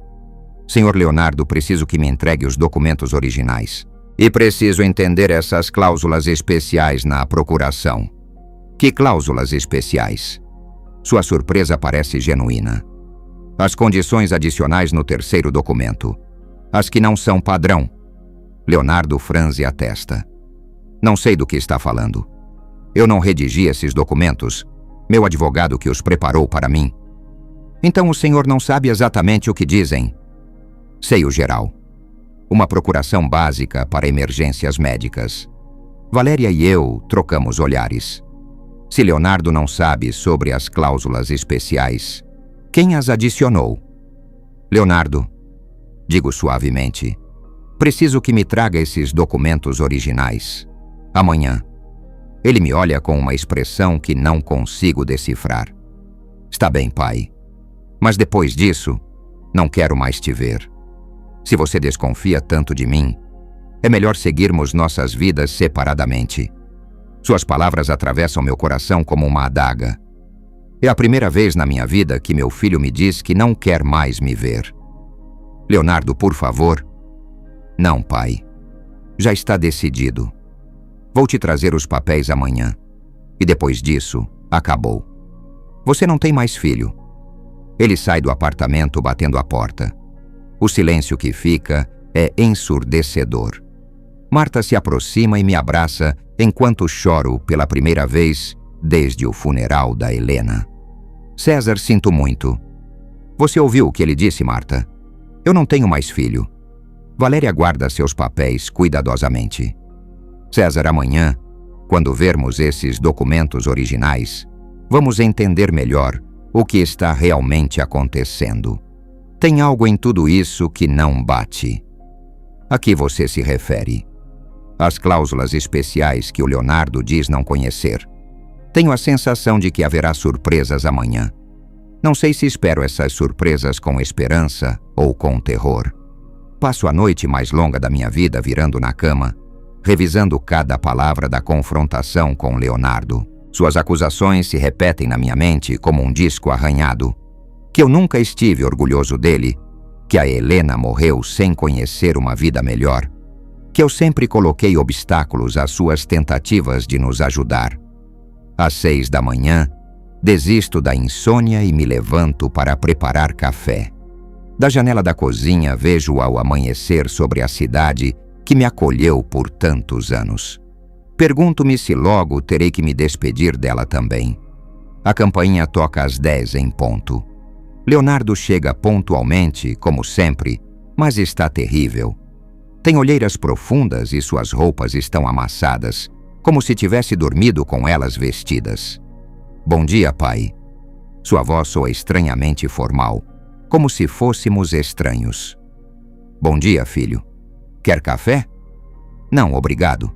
Senhor Leonardo, preciso que me entregue os documentos originais. E preciso entender essas cláusulas especiais na procuração. Que cláusulas especiais? Sua surpresa parece genuína. As condições adicionais no terceiro documento. As que não são padrão. Leonardo franze a testa. Não sei do que está falando. Eu não redigi esses documentos. Meu advogado que os preparou para mim. Então o senhor não sabe exatamente o que dizem. Sei o geral. Uma procuração básica para emergências médicas. Valéria e eu trocamos olhares. Se Leonardo não sabe sobre as cláusulas especiais, quem as adicionou? Leonardo, digo suavemente, preciso que me traga esses documentos originais. Amanhã. Ele me olha com uma expressão que não consigo decifrar. Está bem, pai. Mas depois disso, não quero mais te ver. Se você desconfia tanto de mim, é melhor seguirmos nossas vidas separadamente. Suas palavras atravessam meu coração como uma adaga. É a primeira vez na minha vida que meu filho me diz que não quer mais me ver. Leonardo, por favor. Não, pai. Já está decidido. Vou te trazer os papéis amanhã. E depois disso, acabou. Você não tem mais filho. Ele sai do apartamento batendo a porta. O silêncio que fica é ensurdecedor. Marta se aproxima e me abraça enquanto choro pela primeira vez desde o funeral da Helena. César, sinto muito. Você ouviu o que ele disse, Marta? Eu não tenho mais filho. Valéria guarda seus papéis cuidadosamente. César, amanhã, quando vermos esses documentos originais, vamos entender melhor o que está realmente acontecendo. Tem algo em tudo isso que não bate. A que você se refere? As cláusulas especiais que o Leonardo diz não conhecer. Tenho a sensação de que haverá surpresas amanhã. Não sei se espero essas surpresas com esperança ou com terror. Passo a noite mais longa da minha vida virando na cama, revisando cada palavra da confrontação com Leonardo. Suas acusações se repetem na minha mente como um disco arranhado. Que eu nunca estive orgulhoso dele, que a Helena morreu sem conhecer uma vida melhor, que eu sempre coloquei obstáculos às suas tentativas de nos ajudar. Às 6 da manhã, desisto da insônia e me levanto para preparar café. Da janela da cozinha vejo ao amanhecer sobre a cidade que me acolheu por tantos anos. Pergunto-me se logo terei que me despedir dela também. A campainha toca às 10 em ponto. Leonardo chega pontualmente, como sempre, mas está terrível. Tem olheiras profundas e suas roupas estão amassadas, como se tivesse dormido com elas vestidas. Bom dia, pai. Sua voz soa estranhamente formal, como se fôssemos estranhos. Bom dia, filho. Quer café? Não, obrigado.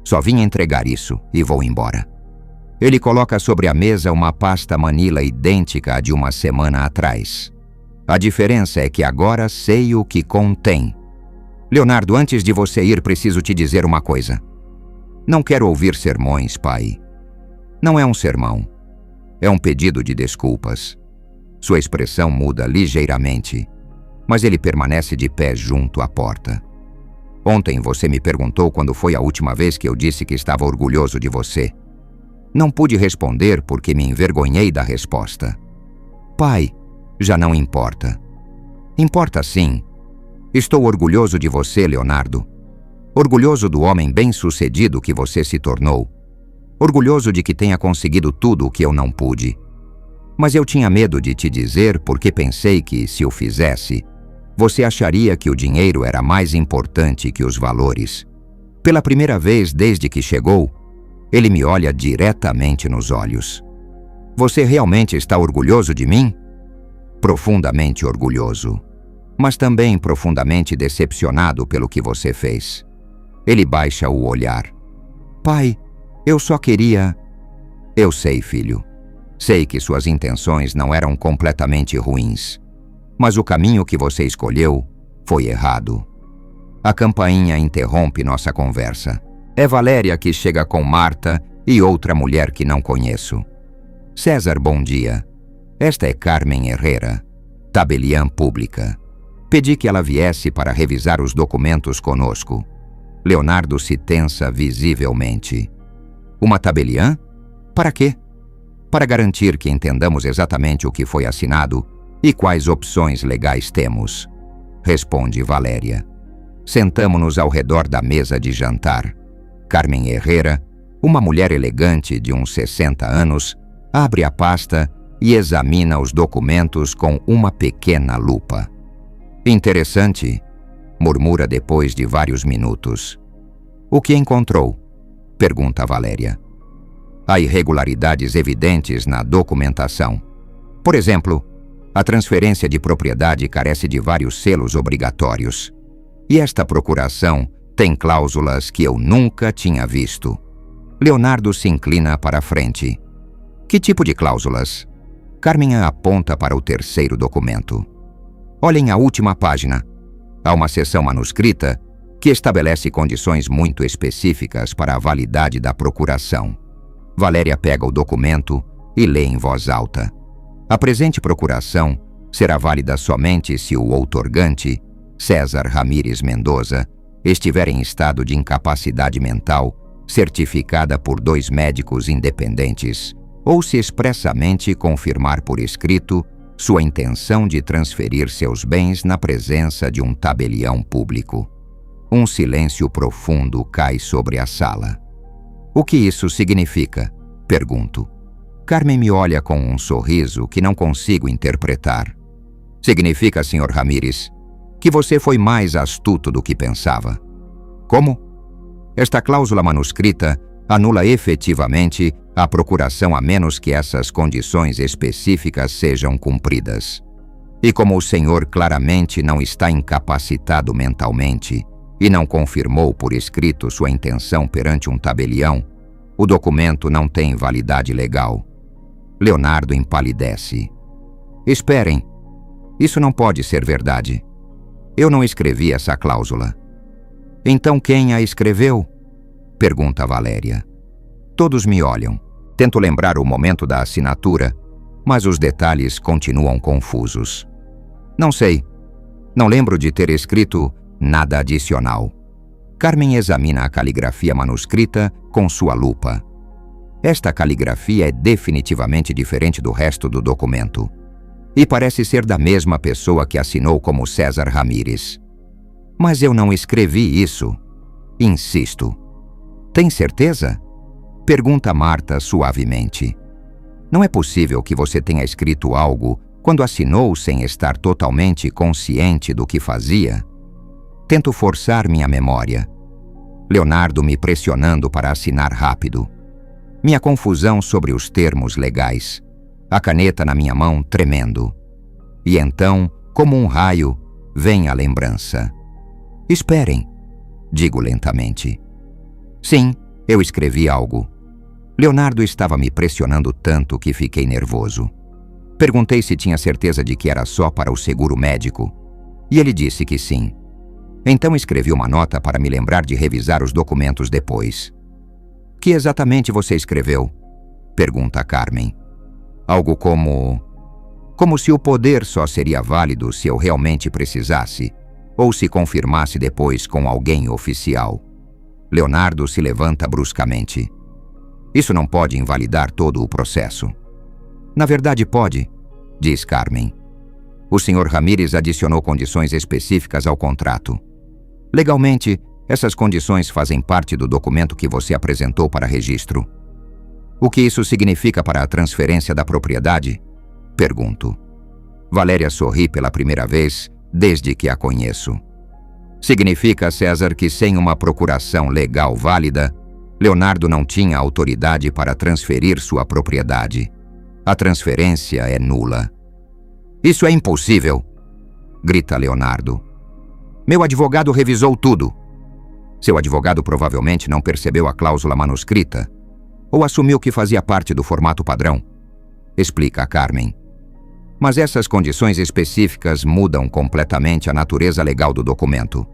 Só vim entregar isso e vou embora. Ele coloca sobre a mesa uma pasta Manila idêntica à de uma semana atrás. A diferença é que agora sei o que contém. Leonardo, antes de você ir, preciso te dizer uma coisa. Não quero ouvir sermões, pai. Não é um sermão. É um pedido de desculpas. Sua expressão muda ligeiramente, mas ele permanece de pé junto à porta. Ontem você me perguntou quando foi a última vez que eu disse que estava orgulhoso de você. Não pude responder porque me envergonhei da resposta. Pai, já não importa. Importa sim. Estou orgulhoso de você, Leonardo. Orgulhoso do homem bem-sucedido que você se tornou. Orgulhoso de que tenha conseguido tudo o que eu não pude. Mas eu tinha medo de te dizer porque pensei que, se o fizesse, você acharia que o dinheiro era mais importante que os valores. Pela primeira vez desde que chegou, ele me olha diretamente nos olhos. Você realmente está orgulhoso de mim? Profundamente orgulhoso, mas também profundamente decepcionado pelo que você fez. Ele baixa o olhar. Pai, eu só queria... Eu sei, filho. Sei que suas intenções não eram completamente ruins. Mas o caminho que você escolheu foi errado. A campainha interrompe nossa conversa. É Valéria que chega com Marta e outra mulher que não conheço. César, bom dia. Esta é Carmen Herrera, tabeliã pública. Pedi que ela viesse para revisar os documentos conosco. Leonardo se tensa visivelmente. Uma tabeliã? Para quê? Para garantir que entendamos exatamente o que foi assinado e quais opções legais temos, responde Valéria. Sentamo-nos ao redor da mesa de jantar. Carmen Herrera, uma mulher elegante de uns 60 anos, abre a pasta e examina os documentos com uma pequena lupa. Interessante, murmura depois de vários minutos. O que encontrou? Pergunta Valéria. Há irregularidades evidentes na documentação. Por exemplo, a transferência de propriedade carece de vários selos obrigatórios. E esta procuração tem cláusulas que eu nunca tinha visto. Leonardo se inclina para a frente. Que tipo de cláusulas? Carmen aponta para o terceiro documento. Olhem a última página. Há uma seção manuscrita que estabelece condições muito específicas para a validade da procuração. Valéria pega o documento e lê em voz alta. A presente procuração será válida somente se o outorgante, César Ramírez Mendoza, estiver em estado de incapacidade mental, certificada por 2 médicos independentes, ou se expressamente confirmar por escrito sua intenção de transferir seus bens na presença de um tabelião público. Um silêncio profundo cai sobre a sala. O que isso significa? Pergunto. Carmen me olha com um sorriso que não consigo interpretar. Significa, Sr. Ramírez, que você foi mais astuto do que pensava. Como? Esta cláusula manuscrita anula efetivamente a procuração a menos que essas condições específicas sejam cumpridas. E como o senhor claramente não está incapacitado mentalmente e não confirmou por escrito sua intenção perante um tabelião, o documento não tem validade legal. Leonardo empalidece. Esperem, isso não pode ser verdade. Eu não escrevi essa cláusula. Então quem a escreveu? Pergunta Valéria. Todos me olham. Tento lembrar o momento da assinatura, mas os detalhes continuam confusos. Não sei. Não lembro de ter escrito nada adicional. Carmen examina a caligrafia manuscrita com sua lupa. Esta caligrafia é definitivamente diferente do resto do documento. E parece ser da mesma pessoa que assinou como César Ramírez. Mas eu não escrevi isso. Insisto. Tem certeza? Pergunta Marta suavemente. Não é possível que você tenha escrito algo quando assinou sem estar totalmente consciente do que fazia? Tento forçar minha memória. Leonardo me pressionando para assinar rápido. Minha confusão sobre os termos legais. A caneta na minha mão tremendo. E então, como um raio, vem a lembrança. Esperem, digo lentamente. Sim, eu escrevi algo. Leonardo estava me pressionando tanto que fiquei nervoso. Perguntei se tinha certeza de que era só para o seguro médico. E ele disse que sim. Então escrevi uma nota para me lembrar de revisar os documentos depois. Que exatamente você escreveu? Pergunta Carmen. Algo como se o poder só seria válido se eu realmente precisasse, ou se confirmasse depois com alguém oficial. Leonardo se levanta bruscamente. Isso não pode invalidar todo o processo. Na verdade pode, diz Carmen. O Sr. Ramírez adicionou condições específicas ao contrato. Legalmente, essas condições fazem parte do documento que você apresentou para registro. O que isso significa para a transferência da propriedade? Pergunto. Valéria sorri pela primeira vez desde que a conheço. Significa, César, que sem uma procuração legal válida, Leonardo não tinha autoridade para transferir sua propriedade. A transferência é nula. Isso é impossível, grita Leonardo. Meu advogado revisou tudo. Seu advogado provavelmente não percebeu a cláusula manuscrita ou assumiu que fazia parte do formato padrão, explica a Carmen. Mas essas condições específicas mudam completamente a natureza legal do documento.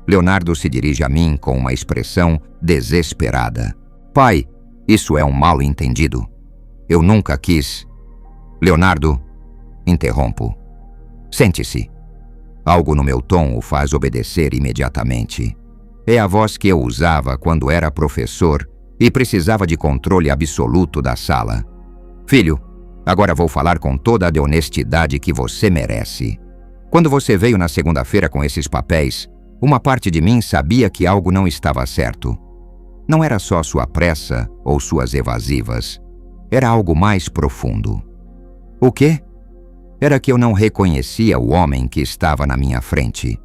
Leonardo se dirige a mim com uma expressão desesperada. Pai, isso é um mal-entendido. Eu nunca quis... Leonardo, interrompo. Sente-se. Algo no meu tom o faz obedecer imediatamente. É a voz que eu usava quando era professor e precisava de controle absoluto da sala. Filho, agora vou falar com toda a honestidade que você merece. Quando você veio na segunda-feira com esses papéis, uma parte de mim sabia que algo não estava certo. Não era só sua pressa ou suas evasivas. Era algo mais profundo. O quê? Era que eu não reconhecia o homem que estava na minha frente.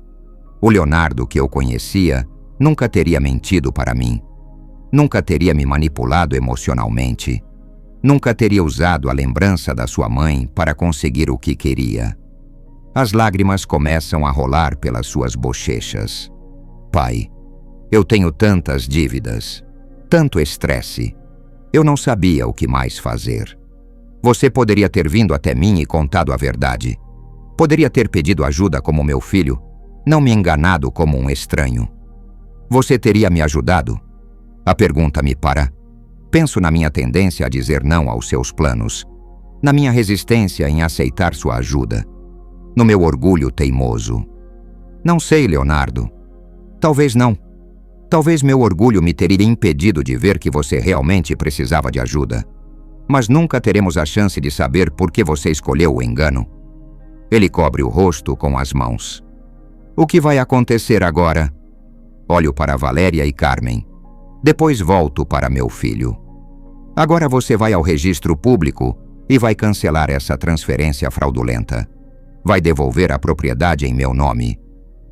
O Leonardo que eu conhecia nunca teria mentido para mim. Nunca teria me manipulado emocionalmente. Nunca teria usado a lembrança da sua mãe para conseguir o que queria. As lágrimas começam a rolar pelas suas bochechas. Pai, eu tenho tantas dívidas, tanto estresse. Eu não sabia o que mais fazer. Você poderia ter vindo até mim e contado a verdade. Poderia ter pedido ajuda como meu filho, não me enganado como um estranho. Você teria me ajudado? A pergunta me para. Penso na minha tendência a dizer não aos seus planos, na minha resistência em aceitar sua ajuda, no meu orgulho teimoso. Não sei, Leonardo. Talvez não. Talvez meu orgulho me teria impedido de ver que você realmente precisava de ajuda. Mas nunca teremos a chance de saber por que você escolheu o engano. Ele cobre o rosto com as mãos. O que vai acontecer agora? Olho para Valéria e Carmen. Depois volto para meu filho. Agora você vai ao registro público e vai cancelar essa transferência fraudulenta. Vai devolver a propriedade em meu nome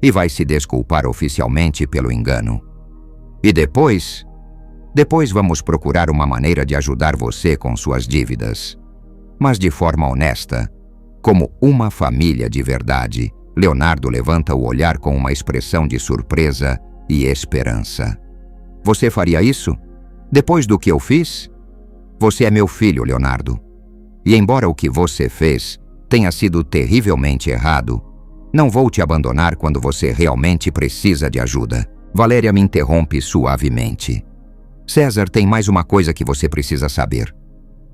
e vai se desculpar oficialmente pelo engano. E depois vamos procurar uma maneira de ajudar você com suas dívidas. Mas de forma honesta, como uma família de verdade. Leonardo levanta o olhar com uma expressão de surpresa e esperança. Você faria isso? Depois do que eu fiz? Você é meu filho, Leonardo. E embora o que você fez tenha sido terrivelmente errado, não vou te abandonar quando você realmente precisa de ajuda. Valéria me interrompe suavemente. César, tem mais uma coisa que você precisa saber.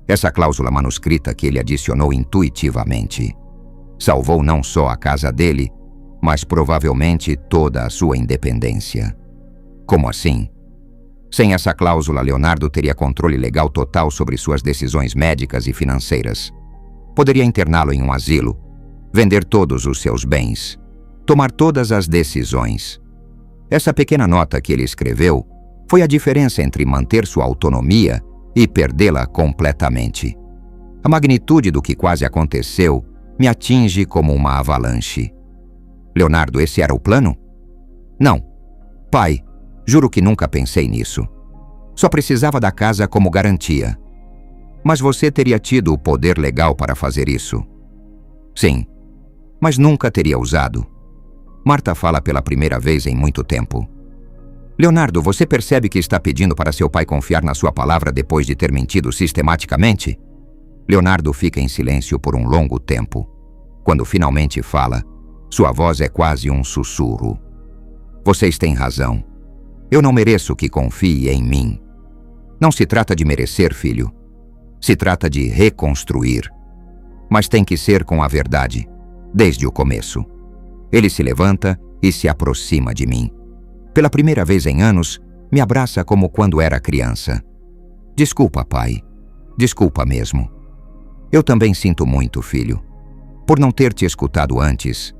Essa cláusula manuscrita que ele adicionou intuitivamente salvou não só a casa dele, mas provavelmente toda a sua independência. Como assim? Sem essa cláusula, Leonardo teria controle legal total sobre suas decisões médicas e financeiras. Poderia interná-lo em um asilo, vender todos os seus bens, tomar todas as decisões. Essa pequena nota que ele escreveu foi a diferença entre manter sua autonomia e perdê-la completamente. A magnitude do que quase aconteceu me atinge como uma avalanche. Leonardo, esse era o plano? Não. Pai, juro que nunca pensei nisso. Só precisava da casa como garantia. Mas você teria tido o poder legal para fazer isso? Sim, mas nunca teria usado. Marta fala pela primeira vez em muito tempo. Leonardo, você percebe que está pedindo para seu pai confiar na sua palavra depois de ter mentido sistematicamente? Leonardo fica em silêncio por um longo tempo. Quando finalmente fala, sua voz é quase um sussurro. Vocês têm razão. Eu não mereço que confie em mim. Não se trata de merecer, filho. Se trata de reconstruir. Mas tem que ser com a verdade, desde o começo. Ele se levanta e se aproxima de mim. Pela primeira vez em anos, me abraça como quando era criança. Desculpa, pai. Desculpa mesmo. Eu também sinto muito, filho. Por não ter te escutado antes.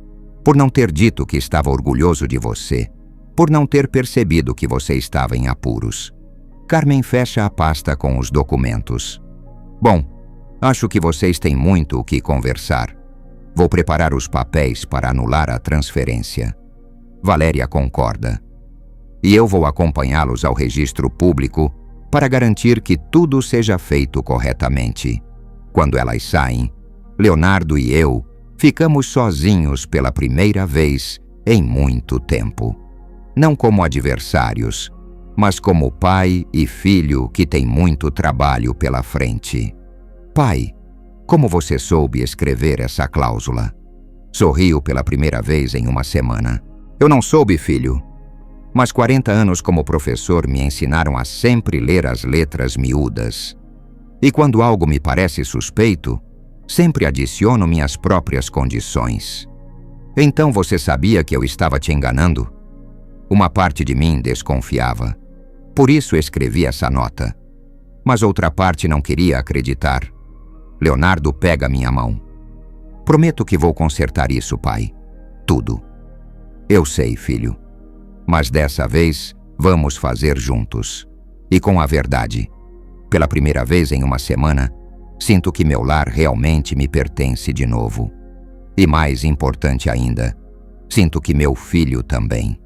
Por não ter dito que estava orgulhoso de você. Por não ter percebido que você estava em apuros. Carmen fecha a pasta com os documentos. Bom, acho que vocês têm muito o que conversar. Vou preparar os papéis para anular a transferência. Valéria concorda. E eu vou acompanhá-los ao registro público para garantir que tudo seja feito corretamente. Quando elas saem, Leonardo e eu ficamos sozinhos pela primeira vez em muito tempo. Não como adversários, mas como pai e filho que tem muito trabalho pela frente. Pai, como você soube escrever essa cláusula? Sorriu pela primeira vez em uma semana. Eu não soube, filho. Mas 40 anos como professor me ensinaram a sempre ler as letras miúdas. E quando algo me parece suspeito, sempre adiciono minhas próprias condições. Então você sabia que eu estava te enganando? Uma parte de mim desconfiava. Por isso escrevi essa nota. Mas outra parte não queria acreditar. Leonardo pega minha mão. Prometo que vou consertar isso, pai. Tudo. Eu sei, filho. Mas dessa vez, vamos fazer juntos. E com a verdade. Pela primeira vez em uma semana, sinto que meu lar realmente me pertence de novo. E mais importante ainda, sinto que meu filho também.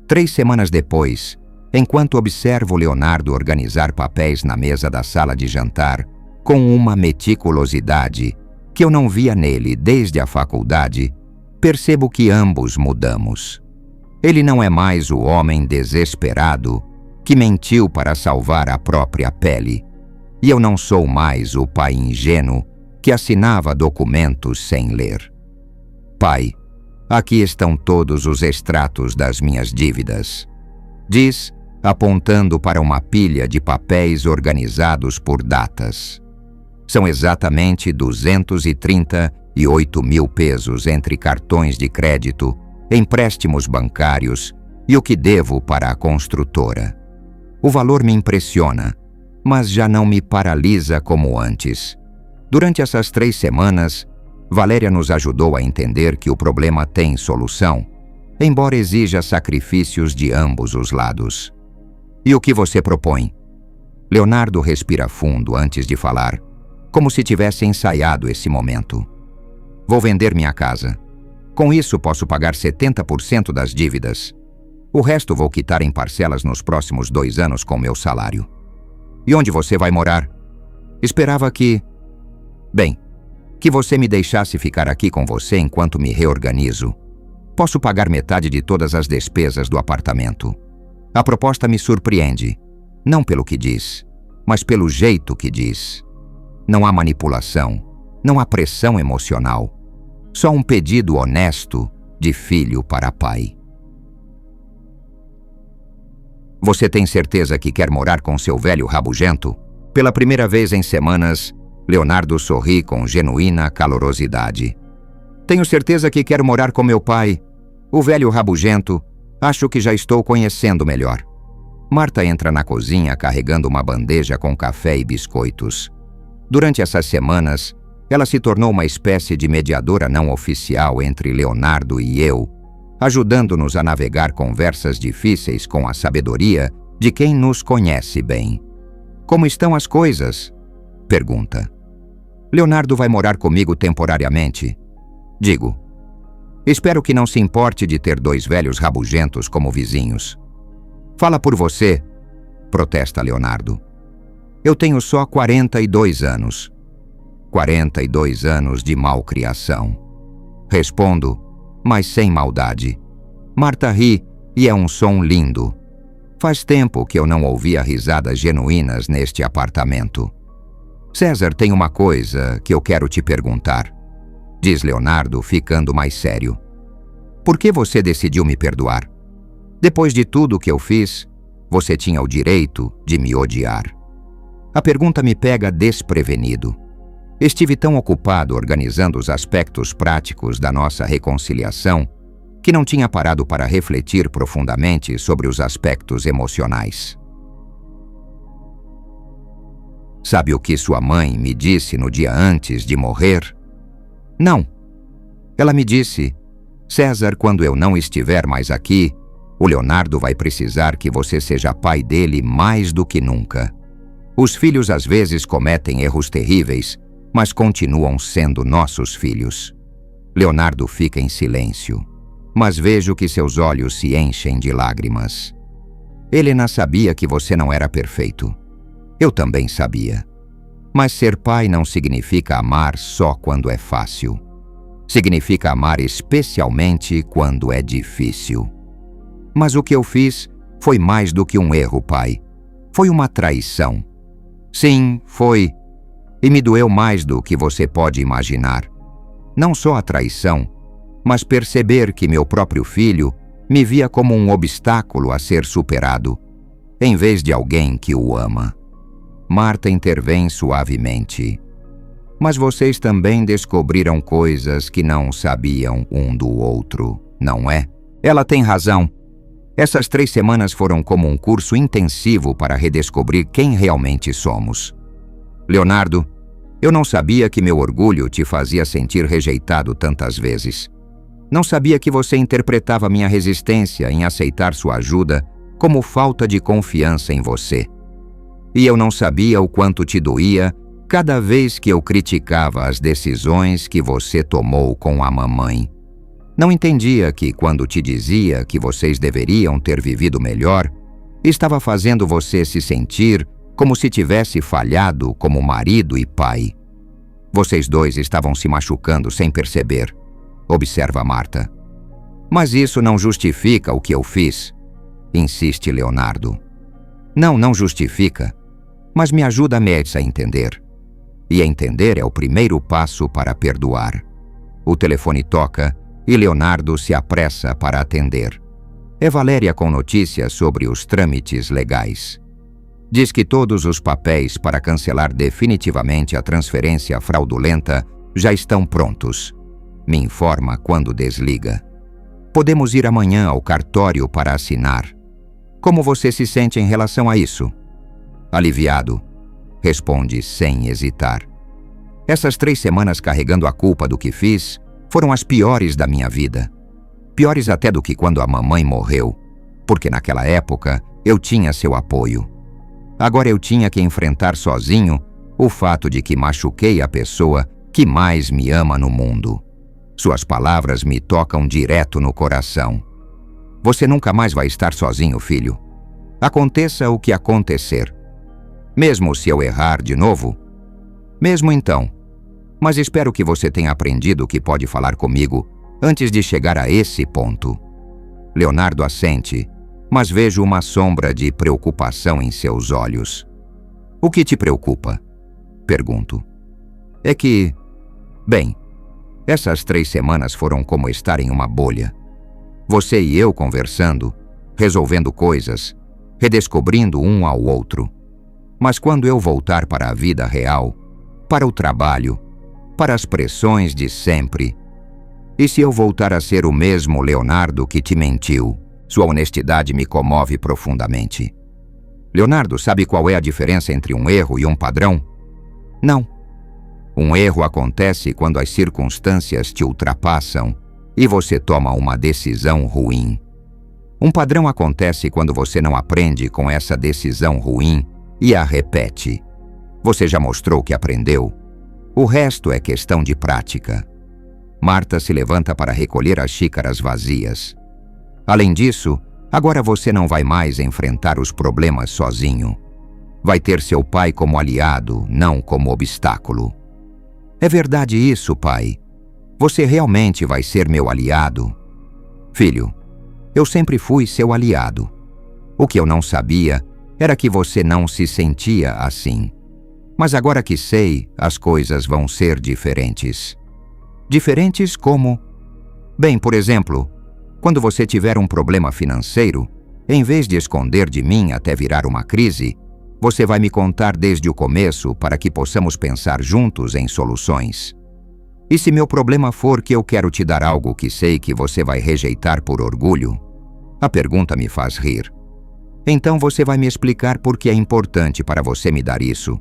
3 semanas depois, enquanto observo Leonardo organizar papéis na mesa da sala de jantar, com uma meticulosidade que eu não via nele desde a faculdade, percebo que ambos mudamos. Ele não é mais o homem desesperado que mentiu para salvar a própria pele, e eu não sou mais o pai ingênuo que assinava documentos sem ler. Pai, aqui estão todos os extratos das minhas dívidas. Diz, apontando para uma pilha de papéis organizados por datas. São exatamente 238 mil pesos entre cartões de crédito, empréstimos bancários e o que devo para a construtora. O valor me impressiona, mas já não me paralisa como antes. Durante essas 3 semanas, Valéria nos ajudou a entender que o problema tem solução, embora exija sacrifícios de ambos os lados. E o que você propõe? Leonardo respira fundo antes de falar, como se tivesse ensaiado esse momento. Vou vender minha casa. Com isso, posso pagar 70% das dívidas. O resto vou quitar em parcelas nos próximos 2 anos com meu salário. E onde você vai morar? Esperava que... Bem, que você me deixasse ficar aqui com você enquanto me reorganizo. Posso pagar metade de todas as despesas do apartamento. A proposta me surpreende, não pelo que diz, mas pelo jeito que diz. Não há manipulação, não há pressão emocional. Só um pedido honesto de filho para pai. Você tem certeza que quer morar com seu velho rabugento? Pela primeira vez em semanas, Leonardo sorri com genuína calorosidade. Tenho certeza que quero morar com meu pai. O velho rabugento, acho que já estou conhecendo melhor. Marta entra na cozinha carregando uma bandeja com café e biscoitos. Durante essas semanas, ela se tornou uma espécie de mediadora não oficial entre Leonardo e eu, ajudando-nos a navegar conversas difíceis com a sabedoria de quem nos conhece bem. Como estão as coisas? Pergunta. Leonardo vai morar comigo temporariamente. Digo. Espero que não se importe de ter dois velhos rabugentos como vizinhos. Fala por você, protesta Leonardo. Eu tenho só 42 anos. 42 anos de malcriação. Respondo, mas sem maldade. Marta ri e é um som lindo. Faz tempo que eu não ouvia risadas genuínas neste apartamento. César, tem uma coisa que eu quero te perguntar, diz Leonardo, ficando mais sério. Por que você decidiu me perdoar? Depois de tudo que eu fiz, você tinha o direito de me odiar. A pergunta me pega desprevenido. Estive tão ocupado organizando os aspectos práticos da nossa reconciliação que não tinha parado para refletir profundamente sobre os aspectos emocionais. Sabe o que sua mãe me disse no dia antes de morrer? Não. Ela me disse, César, quando eu não estiver mais aqui, o Leonardo vai precisar que você seja pai dele mais do que nunca. Os filhos às vezes cometem erros terríveis, mas continuam sendo nossos filhos. Leonardo fica em silêncio, mas vejo que seus olhos se enchem de lágrimas. Helena sabia que você não era perfeito. Eu também sabia. Mas ser pai não significa amar só quando é fácil. Significa amar especialmente quando é difícil. Mas o que eu fiz foi mais do que um erro, pai. Foi uma traição. Sim, foi. E me doeu mais do que você pode imaginar. Não só a traição, mas perceber que meu próprio filho me via como um obstáculo a ser superado, em vez de alguém que o ama. Marta intervém suavemente. Mas vocês também descobriram coisas que não sabiam um do outro, não é? Ela tem razão. Essas 3 semanas foram como um curso intensivo para redescobrir quem realmente somos. Leonardo, eu não sabia que meu orgulho te fazia sentir rejeitado tantas vezes. Não sabia que você interpretava minha resistência em aceitar sua ajuda como falta de confiança em você. E eu não sabia o quanto te doía cada vez que eu criticava as decisões que você tomou com a mamãe. Não entendia que, quando te dizia que vocês deveriam ter vivido melhor, estava fazendo você se sentir como se tivesse falhado como marido e pai. Vocês dois estavam se machucando sem perceber, observa Marta. Mas isso não justifica o que eu fiz, insiste Leonardo. Não justifica, mas me ajuda a entender. E entender é o primeiro passo para perdoar. O telefone toca e Leonardo se apressa para atender. É Valéria com notícias sobre os trâmites legais. Diz que todos os papéis para cancelar definitivamente a transferência fraudulenta já estão prontos. Me informa quando desliga. Podemos ir amanhã ao cartório para assinar. Como você se sente em relação a isso? Aliviado, responde sem hesitar. Essas 3 semanas carregando a culpa do que fiz foram as piores da minha vida. Piores até do que quando a mamãe morreu, porque naquela época eu tinha seu apoio. Agora eu tinha que enfrentar sozinho o fato de que machuquei a pessoa que mais me ama no mundo. Suas palavras me tocam direto no coração. Você nunca mais vai estar sozinho, filho. Aconteça o que acontecer. Mesmo se eu errar de novo? Mesmo então. Mas espero que você tenha aprendido que pode falar comigo antes de chegar a esse ponto. Leonardo assente, mas vejo uma sombra de preocupação em seus olhos. O que te preocupa? Pergunto. É que... Bem, essas 3 semanas foram como estar em uma bolha. Você e eu conversando, resolvendo coisas, redescobrindo um ao outro. Mas quando eu voltar para a vida real, para o trabalho, para as pressões de sempre, e se eu voltar a ser o mesmo Leonardo que te mentiu? Sua honestidade me comove profundamente. Leonardo, sabe qual é a diferença entre um erro e um padrão? Não. Um erro acontece quando as circunstâncias te ultrapassam e você toma uma decisão ruim. Um padrão acontece quando você não aprende com essa decisão ruim e a repete. Você já mostrou que aprendeu. O resto é questão de prática. Marta se levanta para recolher as xícaras vazias. Além disso, agora você não vai mais enfrentar os problemas sozinho. Vai ter seu pai como aliado, não como obstáculo. É verdade isso, pai. Você realmente vai ser meu aliado? Filho, eu sempre fui seu aliado. O que eu não sabia era que você não se sentia assim. Mas agora que sei, as coisas vão ser diferentes. Diferentes como? Bem, por exemplo, quando você tiver um problema financeiro, em vez de esconder de mim até virar uma crise, você vai me contar desde o começo para que possamos pensar juntos em soluções. E se meu problema for que eu quero te dar algo que sei que você vai rejeitar por orgulho? A pergunta me faz rir. Então você vai me explicar por que é importante para você me dar isso.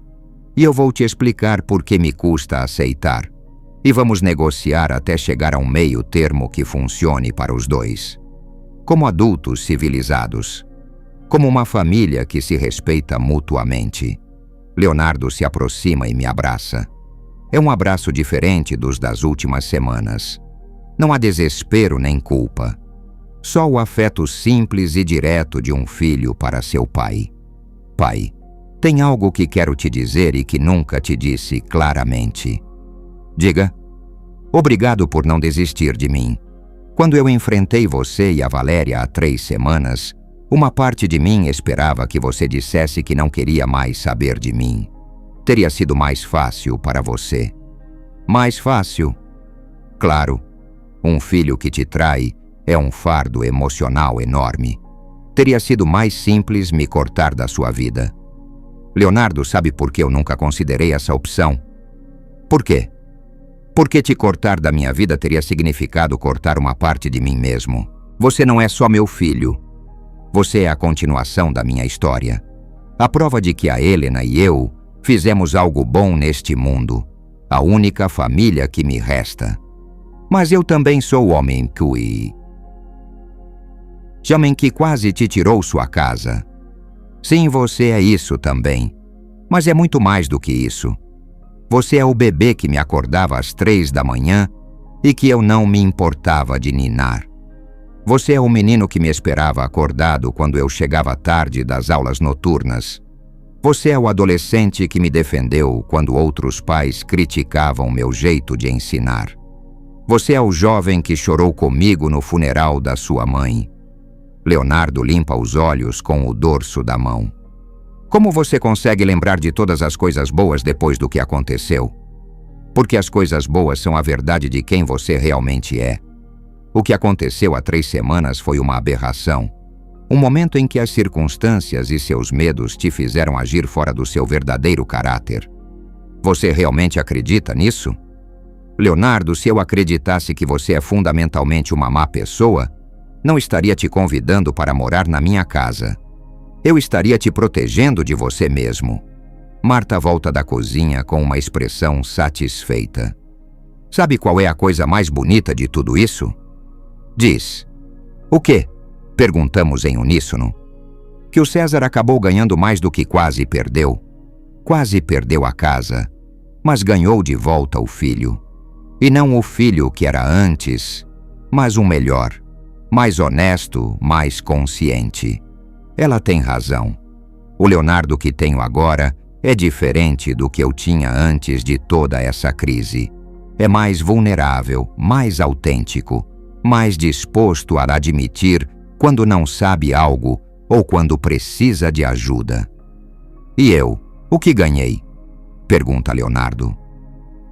E eu vou te explicar por que me custa aceitar. E vamos negociar até chegar a um meio termo que funcione para os dois. Como adultos civilizados. Como uma família que se respeita mutuamente. Leonardo se aproxima e me abraça. É um abraço diferente dos das últimas semanas. Não há desespero nem culpa. Só o afeto simples e direto de um filho para seu pai. Pai, tem algo que quero te dizer e que nunca te disse claramente. Diga. Obrigado por não desistir de mim. Quando eu enfrentei você e a Valéria há 3 semanas, uma parte de mim esperava que você dissesse que não queria mais saber de mim. Teria sido mais fácil para você. Mais fácil? Claro. Um filho que te trai é um fardo emocional enorme. Teria sido mais simples me cortar da sua vida. Leonardo, sabe por que eu nunca considerei essa opção? Por quê? Porque te cortar da minha vida teria significado cortar uma parte de mim mesmo. Você não é só meu filho. Você é a continuação da minha história. A prova de que a Helena e eu fizemos algo bom neste mundo. A única família que me resta. Mas eu também sou o homem que quase te tirou sua casa. Sim, você é isso também. Mas é muito mais do que isso. Você é o bebê que me acordava às 3 da manhã e que eu não me importava de ninar. Você é o menino que me esperava acordado quando eu chegava tarde das aulas noturnas. Você é o adolescente que me defendeu quando outros pais criticavam meu jeito de ensinar. Você é o jovem que chorou comigo no funeral da sua mãe. Leonardo limpa os olhos com o dorso da mão. Como você consegue lembrar de todas as coisas boas depois do que aconteceu? Porque as coisas boas são a verdade de quem você realmente é. O que aconteceu há 3 semanas foi uma aberração. Um momento em que as circunstâncias e seus medos te fizeram agir fora do seu verdadeiro caráter. Você realmente acredita nisso? Leonardo, se eu acreditasse que você é fundamentalmente uma má pessoa, não estaria te convidando para morar na minha casa. Eu estaria te protegendo de você mesmo. Marta volta da cozinha com uma expressão satisfeita. Sabe qual é a coisa mais bonita de tudo isso? Diz. O quê? Perguntamos em uníssono. Que o César acabou ganhando mais do que quase perdeu. Quase perdeu a casa, mas ganhou de volta o filho. E não o filho que era antes, mas um melhor, mais honesto, mais consciente. Ela tem razão. O Leonardo que tenho agora é diferente do que eu tinha antes de toda essa crise. É mais vulnerável, mais autêntico, mais disposto a admitir quando não sabe algo ou quando precisa de ajuda. E eu, o que ganhei? Pergunta Leonardo.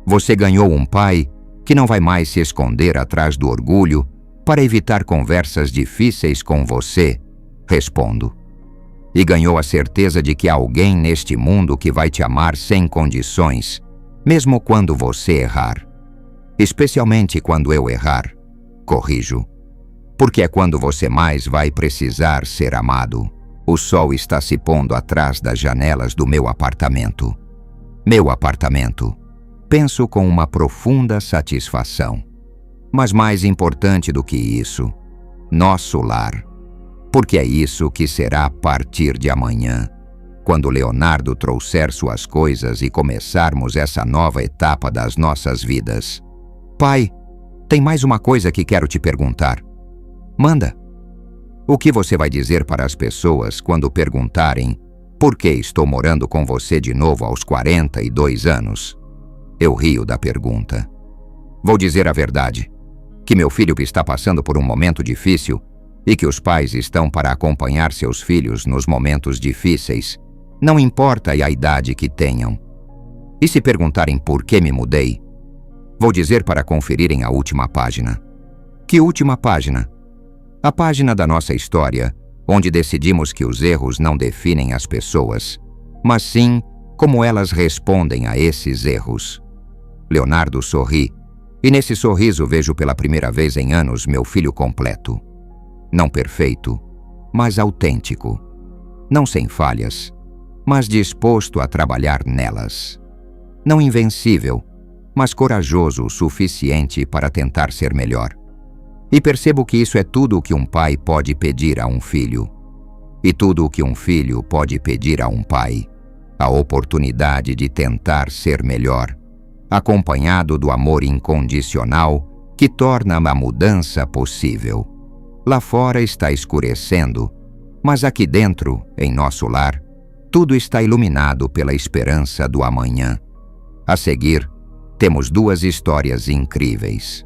Você ganhou um pai que não vai mais se esconder atrás do orgulho para evitar conversas difíceis com você, respondo. e ganhou a certeza de que há alguém neste mundo que vai te amar sem condições, mesmo quando você errar. Especialmente quando eu errar, corrijo, porque é quando você mais vai precisar ser amado. O sol está se pondo atrás das janelas do meu apartamento. Meu apartamento. Penso com uma profunda satisfação. Mas mais importante do que isso, nosso lar. Porque é isso que será a partir de amanhã, quando Leonardo trouxer suas coisas e começarmos essa nova etapa das nossas vidas. Pai, tem mais uma coisa que quero te perguntar. Manda. O que você vai dizer para as pessoas quando perguntarem por que estou morando com você de novo aos 42 anos? Eu rio da pergunta. Vou dizer a verdade, que meu filho está passando por um momento difícil e que os pais estão para acompanhar seus filhos nos momentos difíceis, não importa a idade que tenham. E se perguntarem por que me mudei, vou dizer para conferirem a última página. Que última página? A página da nossa história, onde decidimos que os erros não definem as pessoas, mas sim como elas respondem a esses erros. Leonardo sorri, e nesse sorriso vejo pela primeira vez em anos meu filho completo. Não perfeito, mas autêntico. Não sem falhas, mas disposto a trabalhar nelas. Não invencível, mas corajoso o suficiente para tentar ser melhor. E percebo que isso é tudo o que um pai pode pedir a um filho. E tudo o que um filho pode pedir a um pai. A oportunidade de tentar ser melhor, acompanhado do amor incondicional que torna a mudança possível. Lá fora está escurecendo, mas aqui dentro, em nosso lar, tudo está iluminado pela esperança do amanhã. A seguir, temos duas histórias incríveis.